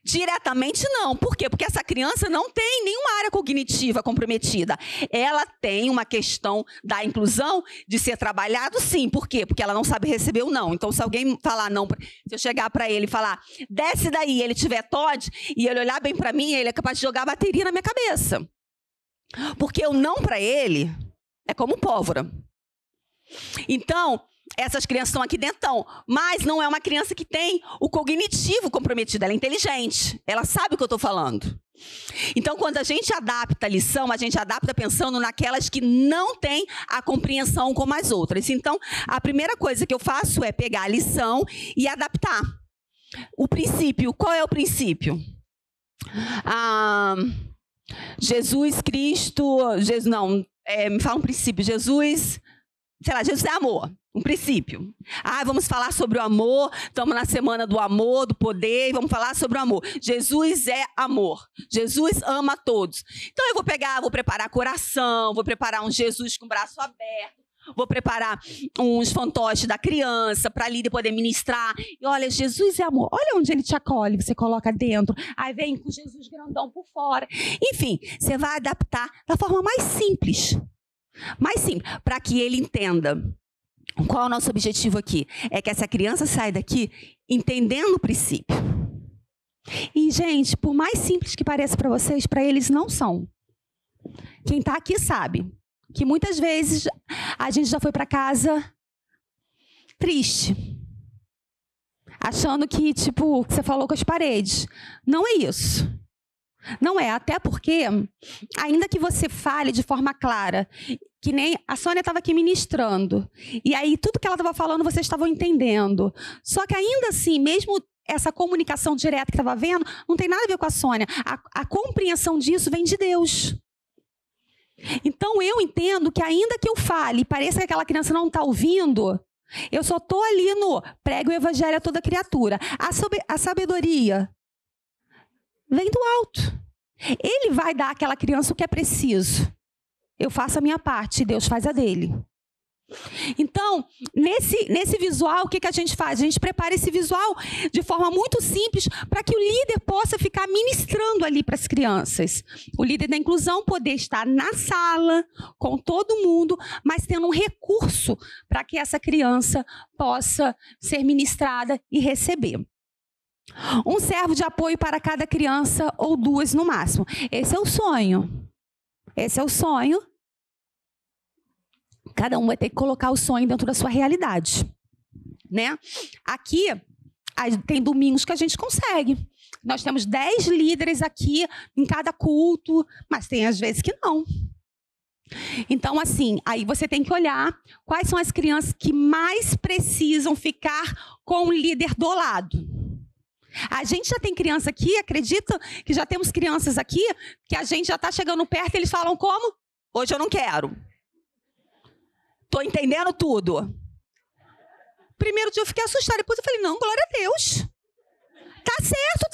diretamente não. Por quê? Porque essa criança não tem nenhuma área cognitiva comprometida. Ela tem uma questão da inclusão de ser trabalhado, sim. Por quê? Porque ela não sabe receber o não. Então, se alguém falar não, se eu chegar para ele e falar, desce daí, ele tiver TOD, e ele olhar bem para mim, ele é capaz de jogar a bateria na minha cabeça. Porque o não para ele é como pólvora. Então, essas crianças estão aqui dentro, mas não é uma criança que tem o cognitivo comprometido. Ela é inteligente, ela sabe o que eu estou falando. Então, quando a gente adapta a lição, a gente adapta pensando naquelas que não têm a compreensão como as outras. Então, a primeira coisa que eu faço é pegar a lição e adaptar. O princípio, qual é o princípio? Jesus Cristo, me fala um princípio. Jesus é amor, um princípio. Vamos falar sobre o amor, estamos na semana do amor, do poder, vamos falar sobre o amor. Jesus é amor, Jesus ama a todos. Então eu vou preparar coração, vou preparar um Jesus com o braço aberto, vou preparar uns fantoches da criança para ali poder ministrar. E olha, Jesus é amor. Olha onde ele te acolhe, você coloca dentro. Aí vem com Jesus grandão por fora. Enfim, você vai adaptar da forma mais simples. Para que ele entenda. Qual é o nosso objetivo aqui? É que essa criança saia daqui entendendo o princípio. E, gente, por mais simples que pareça para vocês, para eles não são. Quem está aqui sabe que muitas vezes a gente já foi para casa triste, achando que, tipo, que você falou com as paredes. Não é isso. Não é, até porque, ainda que você fale de forma clara, que nem a Sônia estava aqui ministrando, e aí tudo que ela estava falando vocês estavam entendendo. Só que ainda assim, mesmo essa comunicação direta que estava vendo, não tem nada a ver com a Sônia. A compreensão disso vem de Deus. Então, eu entendo que ainda que eu fale e pareça que aquela criança não está ouvindo, eu só estou ali no prego o evangelho a toda criatura. A sabedoria vem do alto. Ele vai dar àquela criança o que é preciso. Eu faço a minha parte, Deus faz a dele. Então, nesse visual, o que a gente faz? A gente prepara esse visual de forma muito simples para que o líder possa ficar ministrando ali para as crianças. O líder da inclusão poder estar na sala com todo mundo, mas tendo um recurso para que essa criança possa ser ministrada e receber. Um servo de apoio para cada criança ou 2 no máximo. Esse é o sonho. Esse é o sonho. Cada um vai ter que colocar o sonho dentro da sua realidade, né? Aqui, tem domingos que a gente consegue. Nós temos 10 líderes aqui em cada culto, mas tem às vezes que não. Então, assim, aí você tem que olhar quais são as crianças que mais precisam ficar com o líder do lado. A gente já tem criança aqui, acredita que já temos crianças aqui, que a gente já está chegando perto e eles falam como? Hoje eu não quero. Estou entendendo tudo. Primeiro dia eu fiquei assustada, depois eu falei, não, glória a Deus. Tá certo,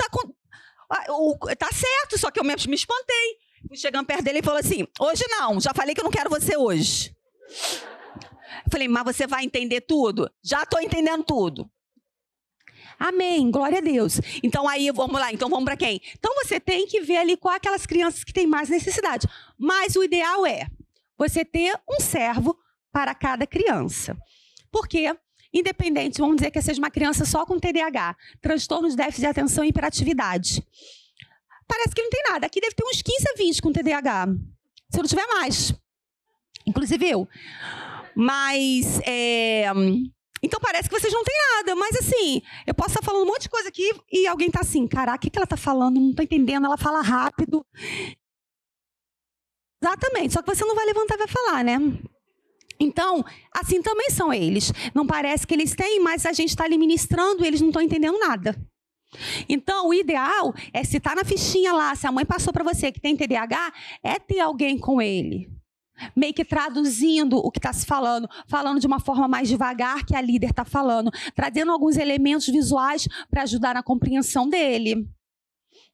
tá certo, só que eu me espantei. Fui chegando perto dele e falou assim, hoje não, já falei que eu não quero você hoje. Eu falei, mas você vai entender tudo? Já estou entendendo tudo. Amém, glória a Deus. Então aí, vamos lá, então vamos para quem? Então você tem que ver ali qual aquelas crianças que têm mais necessidade. Mas o ideal é você ter um servo para cada criança. Porque, independente, vamos dizer que seja uma criança só com TDAH, transtorno de déficit de atenção e hiperatividade. Parece que não tem nada. Aqui deve ter uns 15 a 20 com TDAH. Se não tiver mais. Inclusive eu. Mas, então parece que vocês não têm nada. Mas assim, eu posso estar falando um monte de coisa aqui e alguém está assim, caraca, o que ela está falando? Não estou entendendo, ela fala rápido. Exatamente, só que você não vai levantar e vai falar, né? Então, assim também são eles. Não parece que eles têm, mas a gente está ali ministrando e eles não estão entendendo nada. Então, o ideal é, se está na fichinha lá, se a mãe passou para você que tem TDAH, é ter alguém com ele. Meio que traduzindo o que está se falando, falando de uma forma mais devagar que a líder está falando, trazendo alguns elementos visuais para ajudar na compreensão dele.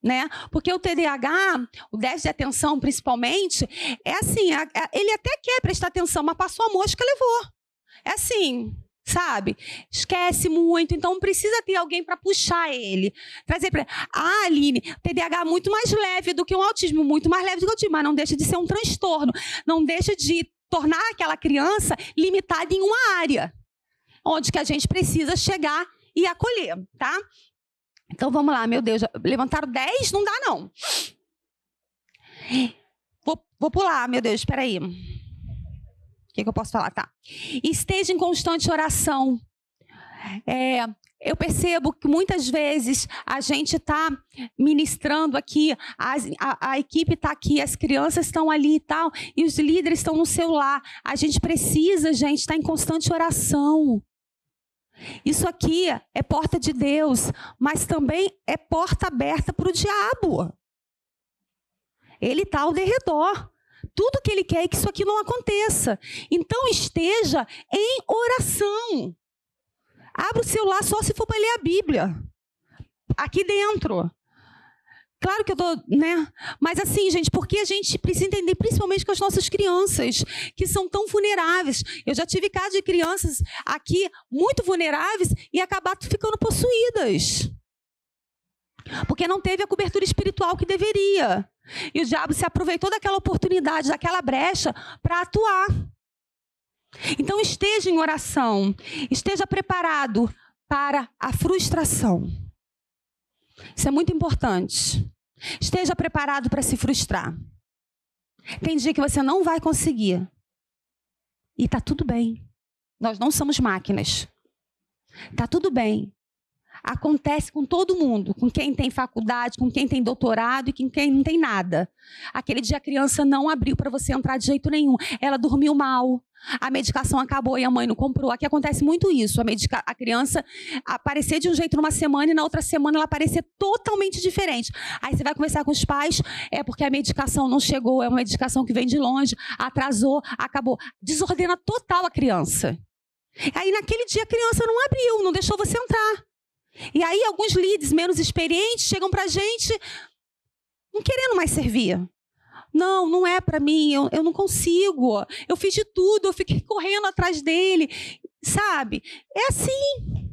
Né? Porque o TDAH, o déficit de atenção principalmente, é assim, ele até quer prestar atenção, mas passou a mosca, levou. É assim, sabe? Esquece muito, então precisa ter alguém para puxar ele. Trazer para Aline, TDAH é muito mais leve do que um autismo, muito mais leve do que o autismo, mas não deixa de ser um transtorno, não deixa de tornar aquela criança limitada em uma área, onde que a gente precisa chegar e acolher, tá? Então, vamos lá, meu Deus, levantaram 10? Não dá, não. Vou pular, meu Deus, espera aí. O que eu posso falar? Tá. Esteja em constante oração. Eu percebo que muitas vezes a gente está ministrando aqui, a equipe está aqui, as crianças estão ali e tal, e os líderes estão no celular. A gente precisa, gente, estar em constante oração. Isso aqui é porta de Deus, mas também é porta aberta para o diabo. Ele está ao derredor. Tudo que ele quer é que isso aqui não aconteça. Então esteja em oração. Abra o celular só se for para ler a Bíblia. Aqui dentro. Claro que eu estou, né? Mas assim, gente, porque a gente precisa entender, principalmente com as nossas crianças, que são tão vulneráveis. Eu já tive casos de crianças aqui muito vulneráveis e acabaram ficando possuídas. Porque não teve a cobertura espiritual que deveria. E o diabo se aproveitou daquela oportunidade, daquela brecha, para atuar. Então esteja em oração. Esteja preparado para a frustração. Isso é muito importante. Esteja preparado para se frustrar. Tem dia que você não vai conseguir. E está tudo bem. Nós não somos máquinas. Está tudo bem. Acontece com todo mundo. Com quem tem faculdade, com quem tem doutorado e com quem não tem nada. Aquele dia a criança não abriu para você entrar de jeito nenhum. Ela dormiu mal. A medicação acabou e a mãe não comprou. Aqui acontece muito isso. A criança aparecer de um jeito numa semana e na outra semana ela aparecer totalmente diferente. Aí você vai conversar com os pais, é porque a medicação não chegou, é uma medicação que vem de longe, atrasou, acabou. Desordena total a criança. Aí naquele dia a criança não abriu, não deixou você entrar. E aí alguns líderes menos experientes chegam pra gente não querendo mais servir. Não, não é para mim, eu não consigo. Eu fiz de tudo, eu fiquei correndo atrás dele, sabe? É assim.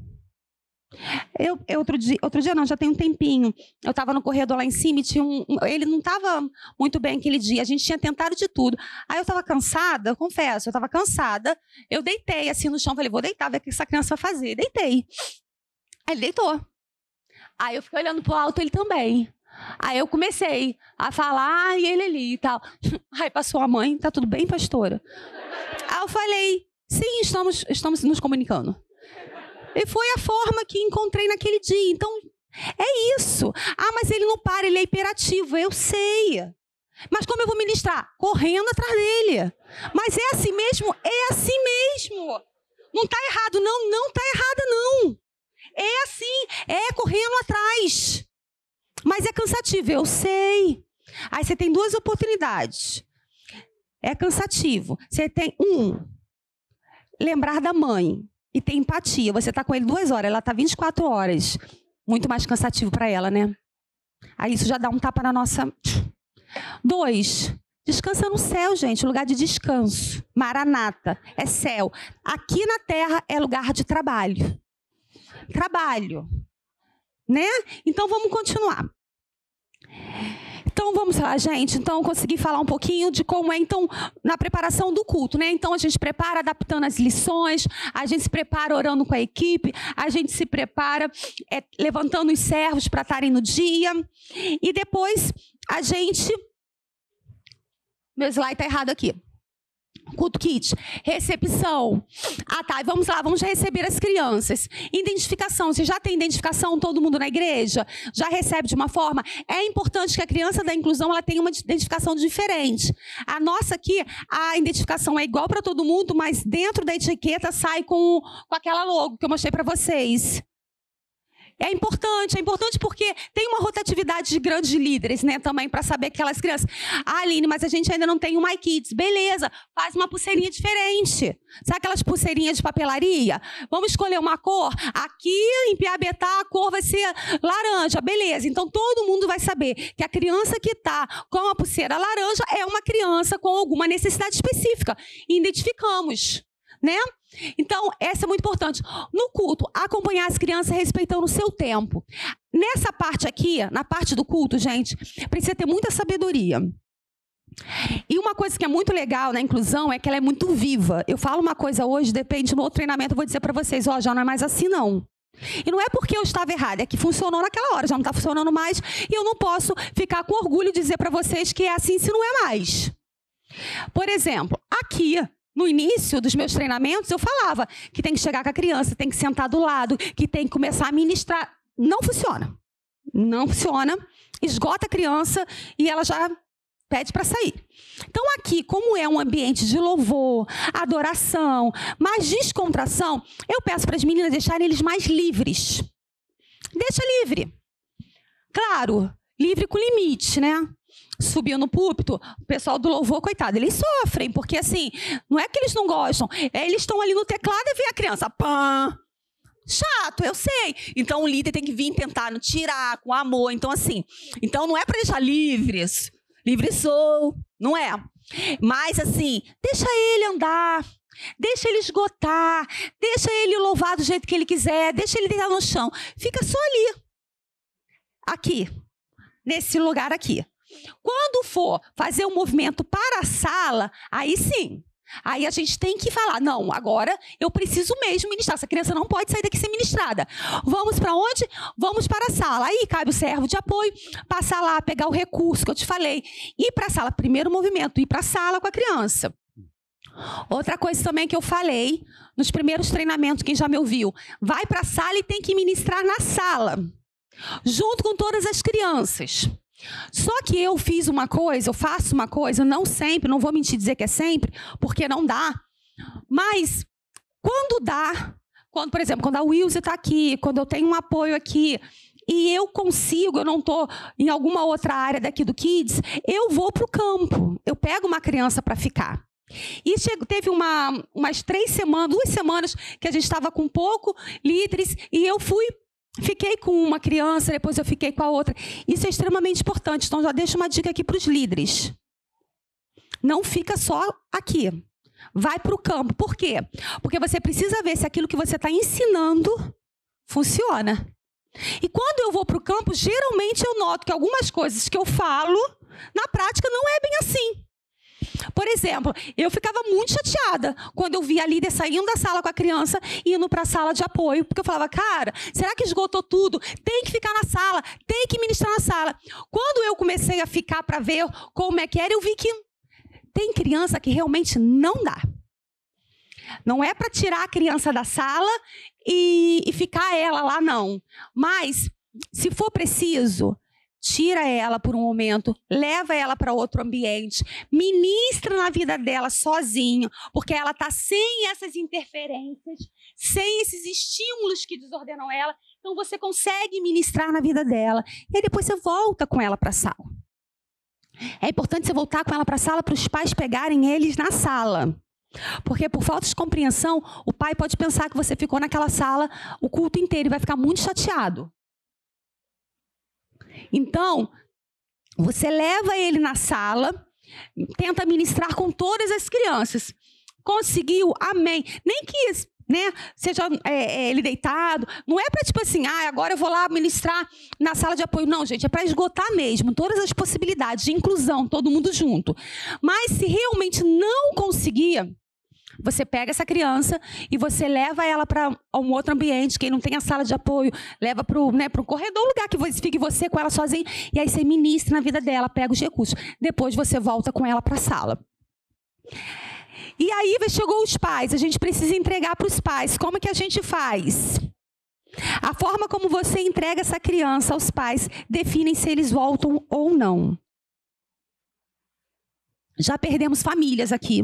Outro dia não, já tem um tempinho. Eu estava no corredor lá em cima e ele não estava muito bem aquele dia. A gente tinha tentado de tudo. Aí eu estava cansada, eu confesso, eu estava cansada. Eu deitei assim no chão, falei, vou deitar, ver o que essa criança vai fazer. Deitei. Aí ele deitou. Aí eu fiquei olhando pro alto, ele também. Aí eu comecei a falar e ele ali e tal. Aí passou a mãe, tá tudo bem, pastora? Aí eu falei, sim, estamos nos comunicando. E foi a forma que encontrei naquele dia. Então, é isso. Ah, mas ele não para, ele é hiperativo. Eu sei. Mas como eu vou ministrar? Correndo atrás dele. Mas é assim mesmo? É assim mesmo. Não tá errado, não. Não tá errada, não. É assim, é correndo atrás. Mas é cansativo, eu sei. Aí você tem duas oportunidades. É cansativo. Você tem lembrar da mãe e ter empatia. Você está com ele 2 horas, ela está 24 horas. Muito mais cansativo para ela, né? Aí isso já dá um tapa na nossa... 2, descansa no céu, gente. Lugar de descanso. Maranata, é céu. Aqui na terra é lugar de trabalho. Trabalho. Né? Então vamos continuar. Então vamos lá, gente. Então eu consegui falar um pouquinho de como é então na preparação do culto, né? Então a gente prepara adaptando as lições, a gente se prepara orando com a equipe, a gente se prepara levantando os servos para estarem no dia e depois a gente... Meu slide está errado aqui. Culto Kids, recepção. Ah, tá, vamos lá, vamos receber as crianças. Identificação, você já tem identificação, todo mundo na igreja? Já recebe de uma forma? É importante que a criança da inclusão ela tenha uma identificação diferente. A nossa aqui, a identificação é igual para todo mundo, mas dentro da etiqueta sai com aquela logo que eu mostrei para vocês. É importante porque tem uma rotatividade de grandes líderes, né, também, para saber aquelas crianças. Ah, Aline, mas a gente ainda não tem o My Kids. Beleza, faz uma pulseirinha diferente. Sabe aquelas pulseirinhas de papelaria? Vamos escolher uma cor? Aqui, em Piabetá, a cor vai ser laranja. Beleza, então todo mundo vai saber que a criança que está com a pulseira laranja é uma criança com alguma necessidade específica. E identificamos, né? Então, essa é muito importante. No culto, acompanhar as crianças respeitando o seu tempo. Nessa parte aqui, na parte do culto, gente, precisa ter muita sabedoria. E uma coisa que é muito legal na inclusão é que ela é muito viva. Eu falo uma coisa hoje, depende no outro treinamento, eu vou dizer para vocês, já não é mais assim não. E não é porque eu estava errada, é que funcionou naquela hora, já não está funcionando mais, e eu não posso ficar com orgulho de dizer para vocês que é assim se não é mais. Por exemplo, aqui, no início dos meus treinamentos, eu falava que tem que chegar com a criança, tem que sentar do lado, que tem que começar a ministrar. Não funciona. Não funciona. Esgota a criança e ela já pede para sair. Então, aqui, como é um ambiente de louvor, adoração, mais descontração, eu peço para as meninas deixarem eles mais livres. Deixa livre. Claro, livre com limite, né? Subiu no púlpito, o pessoal do louvor, coitado, eles sofrem, porque assim, não é que eles não gostam, eles estão ali no teclado e vem a criança, pã, chato, eu sei. Então o líder tem que vir tentando tirar com amor, então assim, então não é para deixar livres, livre sou, não é. Mas assim, deixa ele andar, deixa ele esgotar, deixa ele louvar do jeito que ele quiser, deixa ele deitar no chão, fica só ali, aqui, nesse lugar aqui. Quando for fazer um movimento para a sala, aí sim. Aí a gente tem que falar, não, agora eu preciso mesmo ministrar. Essa criança não pode sair daqui sem ministrada. Vamos para onde? Vamos para a sala. Aí cabe o servo de apoio, passar lá, pegar o recurso que eu te falei. Ir para a sala, primeiro movimento, ir para a sala com a criança. Outra coisa também que eu falei nos primeiros treinamentos, quem já me ouviu, vai para a sala e tem que ministrar na sala, junto com todas as crianças. Só que eu fiz uma coisa, eu faço uma coisa, não sempre, não vou mentir dizer que é sempre, porque não dá. Mas quando dá, quando, por exemplo, quando a Wilson está aqui, quando eu tenho um apoio aqui, e eu consigo, eu não estou em alguma outra área daqui do Kids, eu vou para o campo, eu pego uma criança para ficar. E teve umas 2 semanas que a gente estava com pouco líderes, e eu fiquei com uma criança, depois eu fiquei com a outra. Isso é extremamente importante. Então, já deixo uma dica aqui para os líderes. Não fica só aqui. Vai para o campo. Por quê? Porque você precisa ver se aquilo que você está ensinando funciona. E quando eu vou para o campo, geralmente eu noto que algumas coisas que eu falo, na prática, não é bem assim. Por exemplo, eu ficava muito chateada quando eu via a líder saindo da sala com a criança e indo para a sala de apoio, porque eu falava, cara, será que esgotou tudo? Tem que ficar na sala, tem que ministrar na sala. Quando eu comecei a ficar para ver como é que era, eu vi que tem criança que realmente não dá. Não é para tirar a criança da sala e ficar ela lá, não. Mas, se for preciso, tira ela por um momento, leva ela para outro ambiente, ministra na vida dela sozinho, porque ela está sem essas interferências, sem esses estímulos que desordenam ela. Então, você consegue ministrar na vida dela. E aí, depois você volta com ela para a sala. É importante você voltar com ela para a sala para os pais pegarem eles na sala. Porque por falta de compreensão, o pai pode pensar que você ficou naquela sala o culto inteiro e vai ficar muito chateado. Então, você leva ele na sala, tenta ministrar com todas as crianças. Conseguiu? Amém. Nem que seja ele deitado. Não é para tipo assim, agora eu vou lá ministrar na sala de apoio. Não, gente, é para esgotar mesmo todas as possibilidades de inclusão, todo mundo junto. Mas se realmente não conseguir, você pega essa criança e você leva ela para um outro ambiente. Quem não tem a sala de apoio, leva para o corredor, um lugar que fique você com ela sozinha. E aí você ministra na vida dela, pega os recursos. Depois você volta com ela para a sala. E aí chegou os pais, a gente precisa entregar para os pais. Como que a gente faz? A forma como você entrega essa criança aos pais define se eles voltam ou não. Já perdemos famílias aqui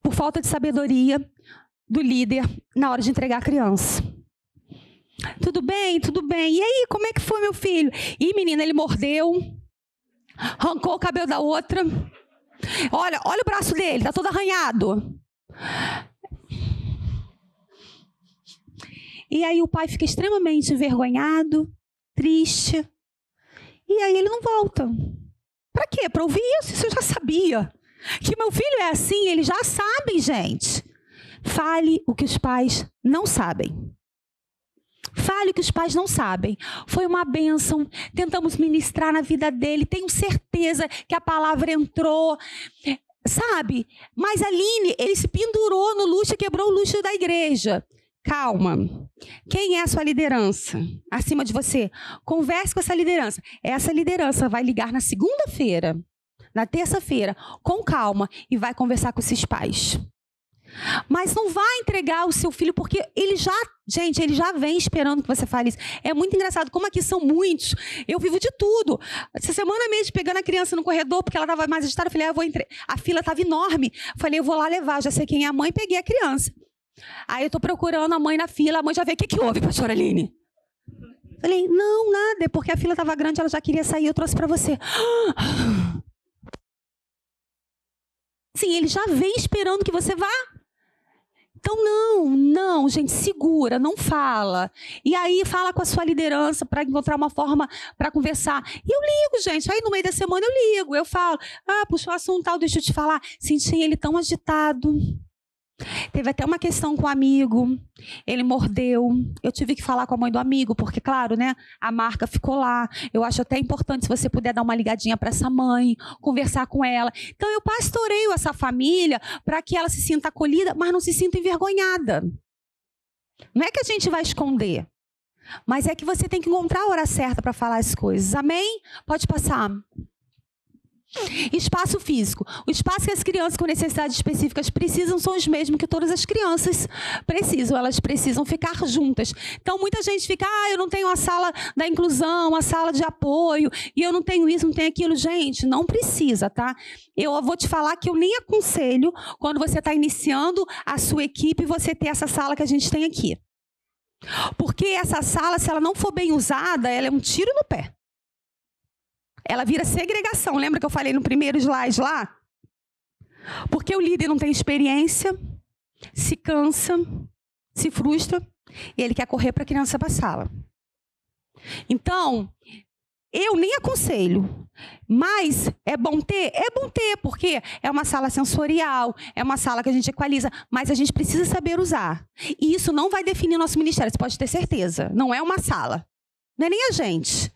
por falta de sabedoria do líder na hora de entregar a criança. Tudo bem, tudo bem. E aí, como é que foi, meu filho? Ih, menina, ele mordeu, arrancou o cabelo da outra. Olha o braço dele, tá todo arranhado. E aí o pai fica extremamente envergonhado, triste. E aí ele não volta. Para quê? Para ouvir isso? Isso eu já sabia. Que meu filho é assim, eles já sabem, gente. Fale o que os pais não sabem. Fale o que os pais não sabem. Foi uma bênção. Tentamos ministrar na vida dele. Tenho certeza que a palavra entrou. Sabe? Mas Aline, ele se pendurou no luxo e quebrou o luxo da igreja. Calma. Quem é a sua liderança acima de você? Converse com essa liderança. Essa liderança vai ligar na segunda-feira, na terça-feira, com calma, e vai conversar com esses pais. Mas não vai entregar o seu filho, porque ele já vem esperando que você fale isso. É muito engraçado, como aqui são muitos, eu vivo de tudo. Essa semana mesmo, pegando a criança no corredor, porque ela estava mais agitada, eu falei, a fila estava enorme. Falei, eu vou lá levar, já sei quem é a mãe, peguei a criança. Aí eu tô procurando a mãe na fila, a mãe já vê, o que houve, pastora Aline? Falei, não, nada, é porque a fila estava grande, ela já queria sair, eu trouxe para você. Sim, ele já vem esperando que você vá. Então não, gente, segura, não fala. E aí fala com a sua liderança para encontrar uma forma para conversar. E eu ligo, gente, aí no meio da semana eu ligo, eu falo, puxou o assunto tal, deixa eu te falar. Senti ele tão agitado. Teve até uma questão com um amigo, ele mordeu, eu tive que falar com a mãe do amigo, porque claro, né, a marca ficou lá. Eu acho até importante se você puder dar uma ligadinha para essa mãe, conversar com ela. Então eu pastoreio essa família para que ela se sinta acolhida, mas não se sinta envergonhada. Não é que a gente vai esconder, mas é que você tem que encontrar a hora certa para falar as coisas, amém? Pode passar. Espaço físico. O espaço que as crianças com necessidades específicas precisam são os mesmos que todas as crianças precisam. Elas precisam ficar juntas. Então, muita gente fica, eu não tenho a sala da inclusão, a sala de apoio, e eu não tenho isso, não tenho aquilo. Gente, não precisa, tá? Eu vou te falar que eu nem aconselho, quando você está iniciando a sua equipe, você ter essa sala que a gente tem aqui. Porque essa sala, se ela não for bem usada, ela é um tiro no pé. Ela vira segregação. Lembra que eu falei no primeiro slide lá? Porque o líder não tem experiência, se cansa, se frustra, e ele quer correr para a criança para a sala. Então, eu nem aconselho, mas é bom ter, porque é uma sala sensorial, é uma sala que a gente equaliza, mas a gente precisa saber usar. E isso não vai definir nosso ministério, você pode ter certeza. Não é uma sala, não é nem a gente.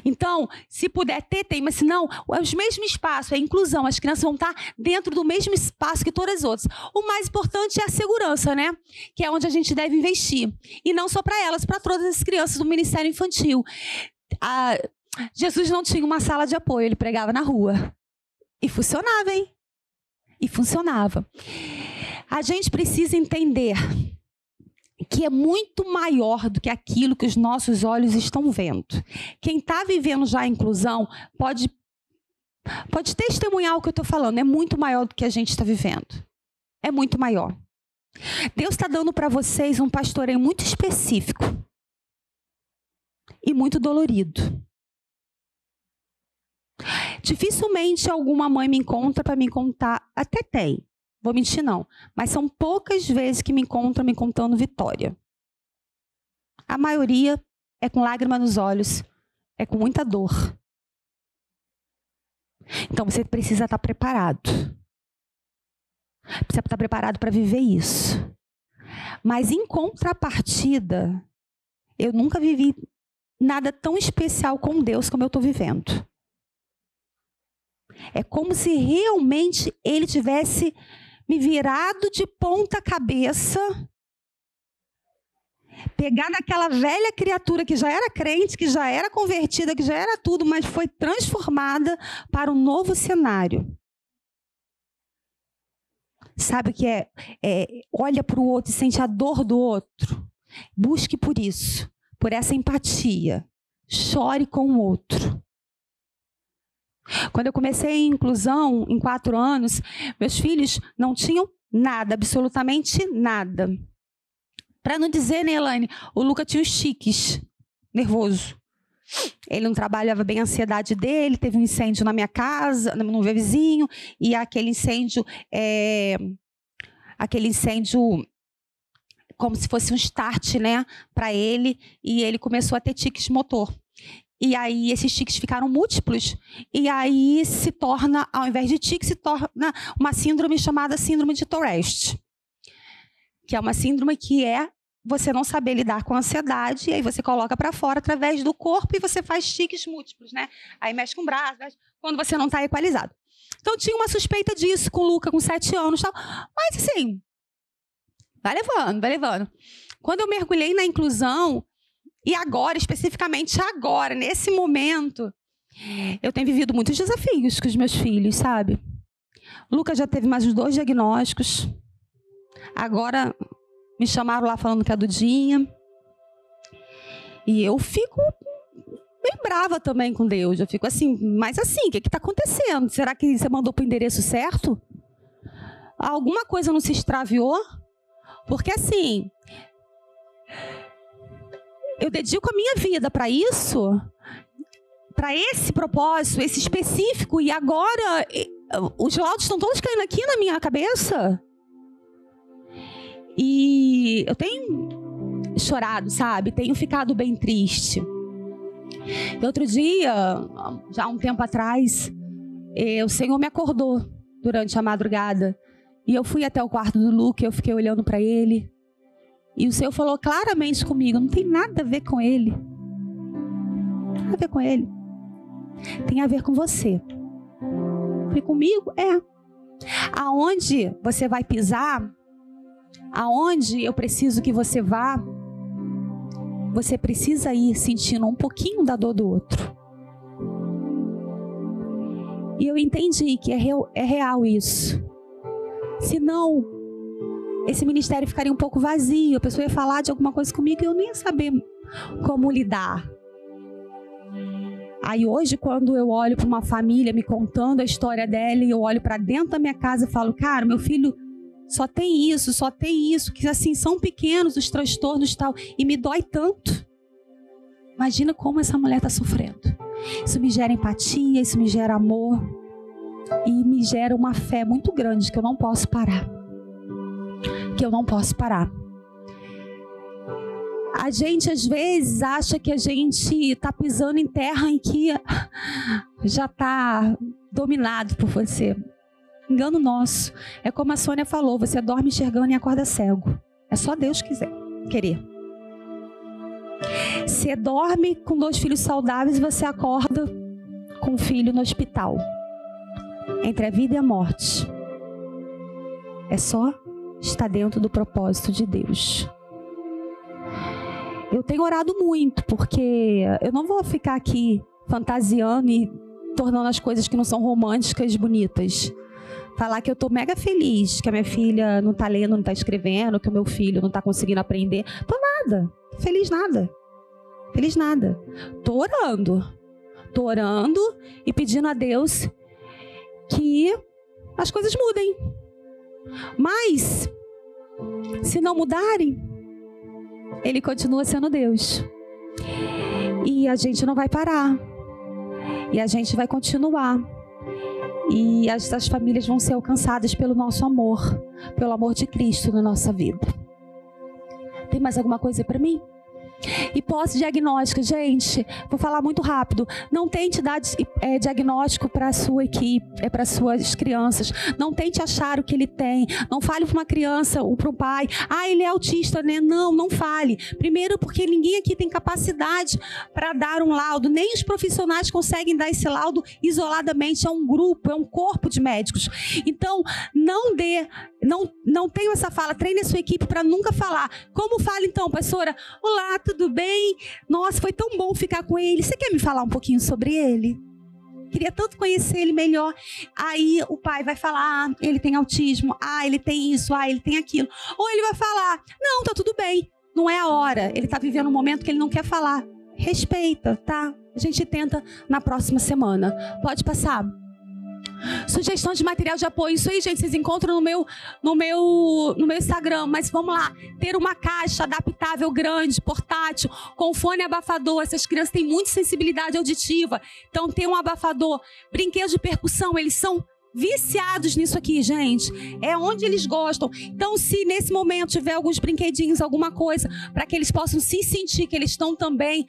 Então, se puder ter, tem, mas se não, os mesmos espaços, a inclusão, as crianças vão estar dentro do mesmo espaço que todas as outras. O mais importante é a segurança, né? Que é onde a gente deve investir. E não só para elas, para todas as crianças do Ministério Infantil. Jesus não tinha uma sala de apoio, ele pregava na rua. E funcionava, hein? E funcionava. A gente precisa entender que é muito maior do que aquilo que os nossos olhos estão vendo. Quem está vivendo já a inclusão pode testemunhar o que eu estou falando. É muito maior do que a gente está vivendo. É muito maior. Deus está dando para vocês um pastoreio muito específico e muito dolorido. Dificilmente alguma mãe me encontra para me contar. Até tem. Vou mentir, não. Mas são poucas vezes que me encontram me contando vitória. A maioria é com lágrima nos olhos, é com muita dor. Então você precisa estar preparado. Precisa estar preparado para viver isso. Mas em contrapartida, eu nunca vivi nada tão especial com Deus como eu estou vivendo. É como se realmente Ele tivesse me virado de ponta cabeça, pegar naquela velha criatura que já era crente, que já era convertida, que já era tudo, mas foi transformada para um novo cenário. Sabe o que é? Olha para o outro e sente a dor do outro. Busque por isso, por essa empatia. Chore com o outro. Quando eu comecei a inclusão, em 4 anos, meus filhos não tinham nada, absolutamente nada. Para não dizer, né, Elaine, o Luca tinha os tiques, nervoso. Ele não trabalhava bem a ansiedade dele, teve um incêndio na minha casa, no meu vizinho, e aquele incêndio como se fosse um start, né, para ele, e ele começou a ter tiques motor. E aí esses tiques ficaram múltiplos, e aí se torna, ao invés de tique, se torna uma síndrome chamada síndrome de Tourette, que é uma síndrome que você não saber lidar com a ansiedade, e aí você coloca para fora através do corpo e você faz tiques múltiplos, né? Aí mexe com o braço, quando você não está equalizado. Então tinha uma suspeita disso com o Luca, com 7 anos, tal. Mas assim, vai levando. Quando eu mergulhei na inclusão, e agora, especificamente agora, nesse momento, eu tenho vivido muitos desafios com os meus filhos, sabe? O Luca já teve mais uns 2 diagnósticos. Agora me chamaram lá falando que é Dudinha. E eu fico bem brava também com Deus. Eu fico assim, mas assim, o que está acontecendo? Será que você mandou para o endereço certo? Alguma coisa não se extraviou? Porque assim, eu dedico a minha vida para isso, para esse propósito, esse específico, e agora os laudos estão todos caindo aqui na minha cabeça. E eu tenho chorado, sabe? Tenho ficado bem triste. E outro dia, já há um tempo atrás, o Senhor me acordou durante a madrugada. E eu fui até o quarto do Luca, eu fiquei olhando para ele. E o Senhor falou claramente comigo, não tem nada a ver com ele. Nada a ver com ele. Tem a ver com você. E comigo? Aonde você vai pisar, aonde eu preciso que você vá, você precisa ir sentindo um pouquinho da dor do outro. E eu entendi que é real isso. Senão, esse ministério ficaria um pouco vazio. A pessoa ia falar de alguma coisa comigo e eu nem ia saber como lidar. Aí hoje, quando eu olho para uma família me contando a história dela, e eu olho para dentro da minha casa e falo, cara, meu filho só tem isso, que assim, são pequenos os transtornos e tal, e me dói tanto. Imagina como essa mulher está sofrendo. Isso me gera empatia, isso me gera amor, e me gera uma fé muito grande que eu não posso parar. A gente às vezes acha que a gente está pisando em terra em que já está dominado por você. Engano nosso. É como a Sônia falou, você dorme enxergando e acorda cego. É só Deus querer. Você dorme com 2 filhos saudáveis e você acorda com um filho no hospital. Entre a vida e a morte. É só estar dentro do propósito de Deus. Eu tenho orado muito, porque eu não vou ficar aqui fantasiando e tornando as coisas que não são românticas bonitas. Falar que eu tô mega feliz, que a minha filha não tá lendo, não tá escrevendo, que o meu filho não tá conseguindo aprender. Tô nada. Feliz nada. Tô orando e pedindo a Deus que as coisas mudem. Mas, se não mudarem, Ele continua sendo Deus. E a gente não vai parar. E a gente vai continuar. E as famílias vão ser alcançadas pelo nosso amor, pelo amor de Cristo na nossa vida. Tem mais alguma coisa para mim? E pós-diagnóstico, gente, vou falar muito rápido. Não tente dar diagnóstico para a sua equipe, para suas crianças. Não tente achar o que ele tem. Não fale para uma criança ou para um pai, ele é autista, né? Não fale. Primeiro, porque ninguém aqui tem capacidade para dar um laudo. Nem os profissionais conseguem dar esse laudo isoladamente. É um grupo, é um corpo de médicos. Então, não tenha essa fala. Treine a sua equipe para nunca falar. Como fala então, pastora? Olá, tudo bem? Nossa, foi tão bom ficar com ele. Você quer me falar um pouquinho sobre ele? queria tanto conhecer ele melhor. Aí o pai vai falar, ele tem autismo, ele tem isso, ele tem aquilo. Ou ele vai falar, não, tá tudo bem, não é a hora. Ele tá vivendo um momento que ele não quer falar. Respeita, tá? A gente tenta na próxima semana. Pode passar. Sugestão de material de apoio. Isso aí, gente, vocês encontram no meu Instagram. Mas vamos lá. Ter uma caixa adaptável grande, portátil, com fone abafador. Essas crianças têm muita sensibilidade auditiva. Então, ter um abafador. Brinquedos de percussão, eles são viciados nisso aqui, gente. É onde eles gostam. Então, se nesse momento tiver alguns brinquedinhos, alguma coisa, para que eles possam se sentir que eles estão também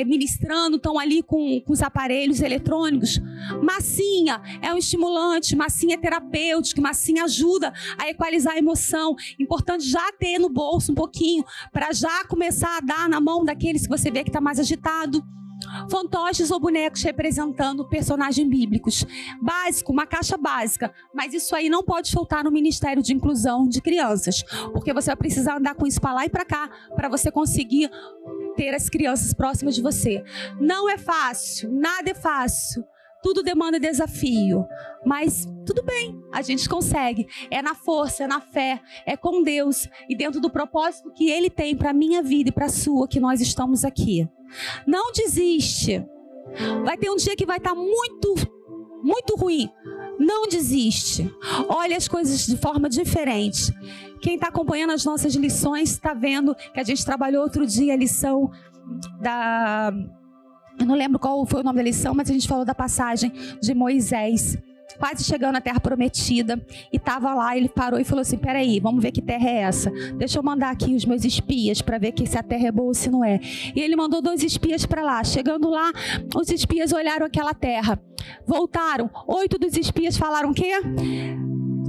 ministrando, estão ali com os aparelhos eletrônicos. Massinha é um estimulante, massinha é terapêutico, massinha ajuda a equalizar a emoção. Importante já ter no bolso um pouquinho, para já começar a dar na mão daqueles que você vê que está mais agitado. Fantoches ou bonecos representando personagens bíblicos. Básico, uma caixa básica. Mas isso aí não pode faltar no Ministério de Inclusão de Crianças. Porque você vai precisar andar com isso para lá e para cá, para você conseguir ter as crianças próximas de você. Não é fácil, nada é fácil. Tudo demanda desafio, mas tudo bem, a gente consegue. É na força, é na fé, é com Deus e dentro do propósito que Ele tem para a minha vida e para a sua que nós estamos aqui. Não desiste. Vai ter um dia que vai estar muito, muito ruim. Não desiste. Olha as coisas de forma diferente. Quem está acompanhando as nossas lições está vendo que a gente trabalhou outro dia a lição da... Eu não lembro qual foi o nome da lição, mas a gente falou da passagem de Moisés, quase chegando à terra prometida. E estava lá, ele parou e falou assim, peraí, vamos ver que terra é essa. Deixa eu mandar aqui os meus espias para ver se a terra é boa ou se não é. E ele mandou 2 espias para lá. Chegando lá, os espias olharam aquela terra. Voltaram. 8 dos espias falaram o quê?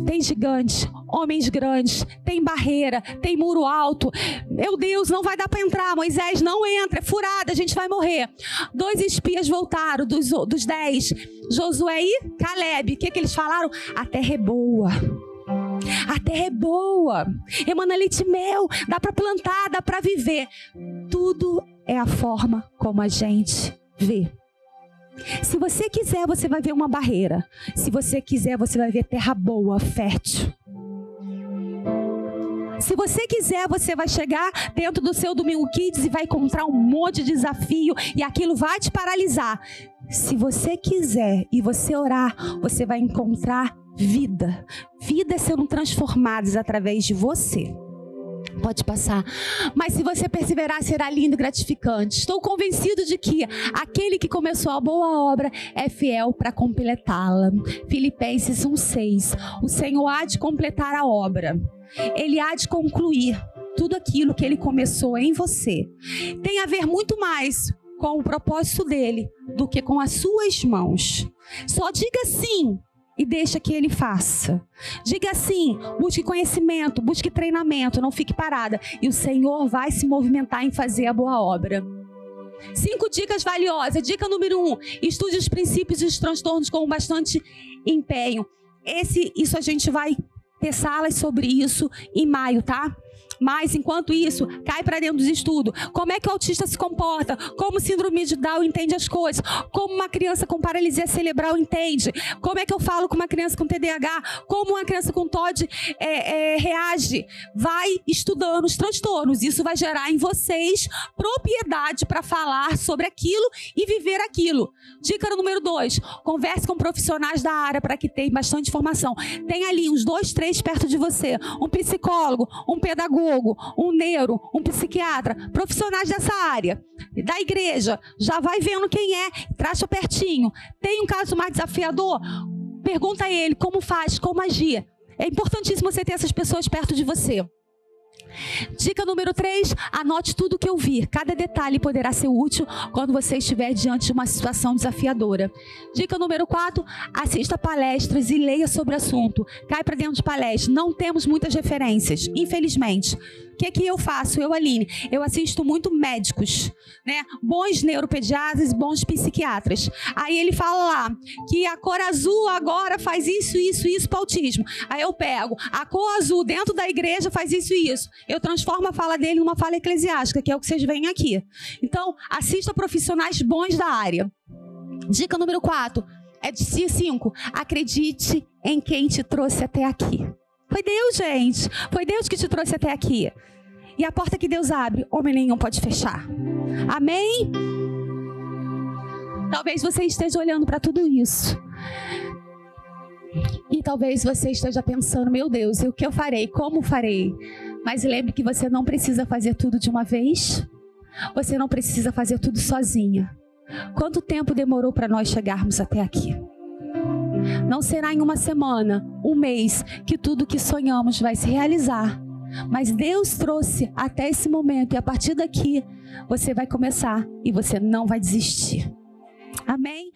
Tem gigantes, homens grandes, tem barreira, tem muro alto. Meu Deus, não vai dar para entrar. Moisés, não entra, é furada, a gente vai morrer. 2 espias voltaram, dos 10. Josué e Caleb. O que eles falaram? A terra é boa. A terra é boa. Emana leite e mel. Dá para plantar, dá para viver. Tudo é a forma como a gente vê. Se você quiser, você vai ver uma barreira. Se você quiser, você vai ver terra boa, fértil. Se você quiser, você vai chegar dentro do seu Domingo Kids e vai encontrar um monte de desafio e aquilo vai te paralisar. Se você quiser e você orar, você vai encontrar vida. Vidas sendo transformadas através de você. Pode passar. Mas se você perseverar, será lindo e gratificante. Estou convencido de que aquele que começou a boa obra é fiel para completá-la. Filipenses 1:6. O Senhor há de completar a obra. Ele há de concluir tudo aquilo que Ele começou em você. Tem a ver muito mais com o propósito dEle do que com as suas mãos. Só diga sim e deixa que Ele faça. Diga sim, busque conhecimento, busque treinamento, não fique parada. E o Senhor vai se movimentar em fazer a boa obra. 5 dicas valiosas. Dica número 1, estude os princípios e os transtornos com bastante empenho. Isso a gente vai ter salas sobre isso em maio, tá? Mas, enquanto isso, cai para dentro dos estudos. Como é que o autista se comporta? Como síndrome de Down entende as coisas? Como uma criança com paralisia cerebral entende? Como é que eu falo com uma criança com TDAH? Como uma criança com TOD reage? Vai estudando os transtornos. Isso vai gerar em vocês propriedade para falar sobre aquilo e viver aquilo. Dica número 2. Converse com profissionais da área para que tenham bastante informação. Tem ali uns 2, 3 perto de você. Um psicólogo, um pedagogo, um neuro, um psiquiatra, profissionais dessa área, da igreja, já vai vendo quem é, traz pertinho. Tem um caso mais desafiador? Pergunta a ele como faz, como agir. É importantíssimo você ter essas pessoas perto de você. Dica número 3, anote tudo o que eu vi. Cada detalhe poderá ser útil quando você estiver diante de uma situação desafiadora. Dica número 4, assista palestras e leia sobre o assunto. Cai para dentro de palestras. Não temos muitas referências, infelizmente. O que eu faço? Eu, Aline, eu assisto muito médicos, né? Bons neuropediatras e bons psiquiatras. Aí ele fala lá que a cor azul agora faz isso para autismo. Aí eu pego a cor azul dentro da igreja faz isso e isso. Eu transformo a fala dele numa fala eclesiástica, que é o que vocês veem aqui. Então, assista profissionais bons da área. Dica número 4. É de 5. Acredite em quem te trouxe até aqui. Foi Deus, gente. Foi Deus que te trouxe até aqui. E a porta que Deus abre, homem nenhum pode fechar. Amém? Talvez você esteja olhando para tudo isso. E talvez você esteja pensando, meu Deus, e o que eu farei? Como farei? Mas lembre que você não precisa fazer tudo de uma vez. Você não precisa fazer tudo sozinha. Quanto tempo demorou para nós chegarmos até aqui? Não será em uma semana, um mês, que tudo que sonhamos vai se realizar. Mas Deus trouxe até esse momento e a partir daqui você vai começar e você não vai desistir. Amém?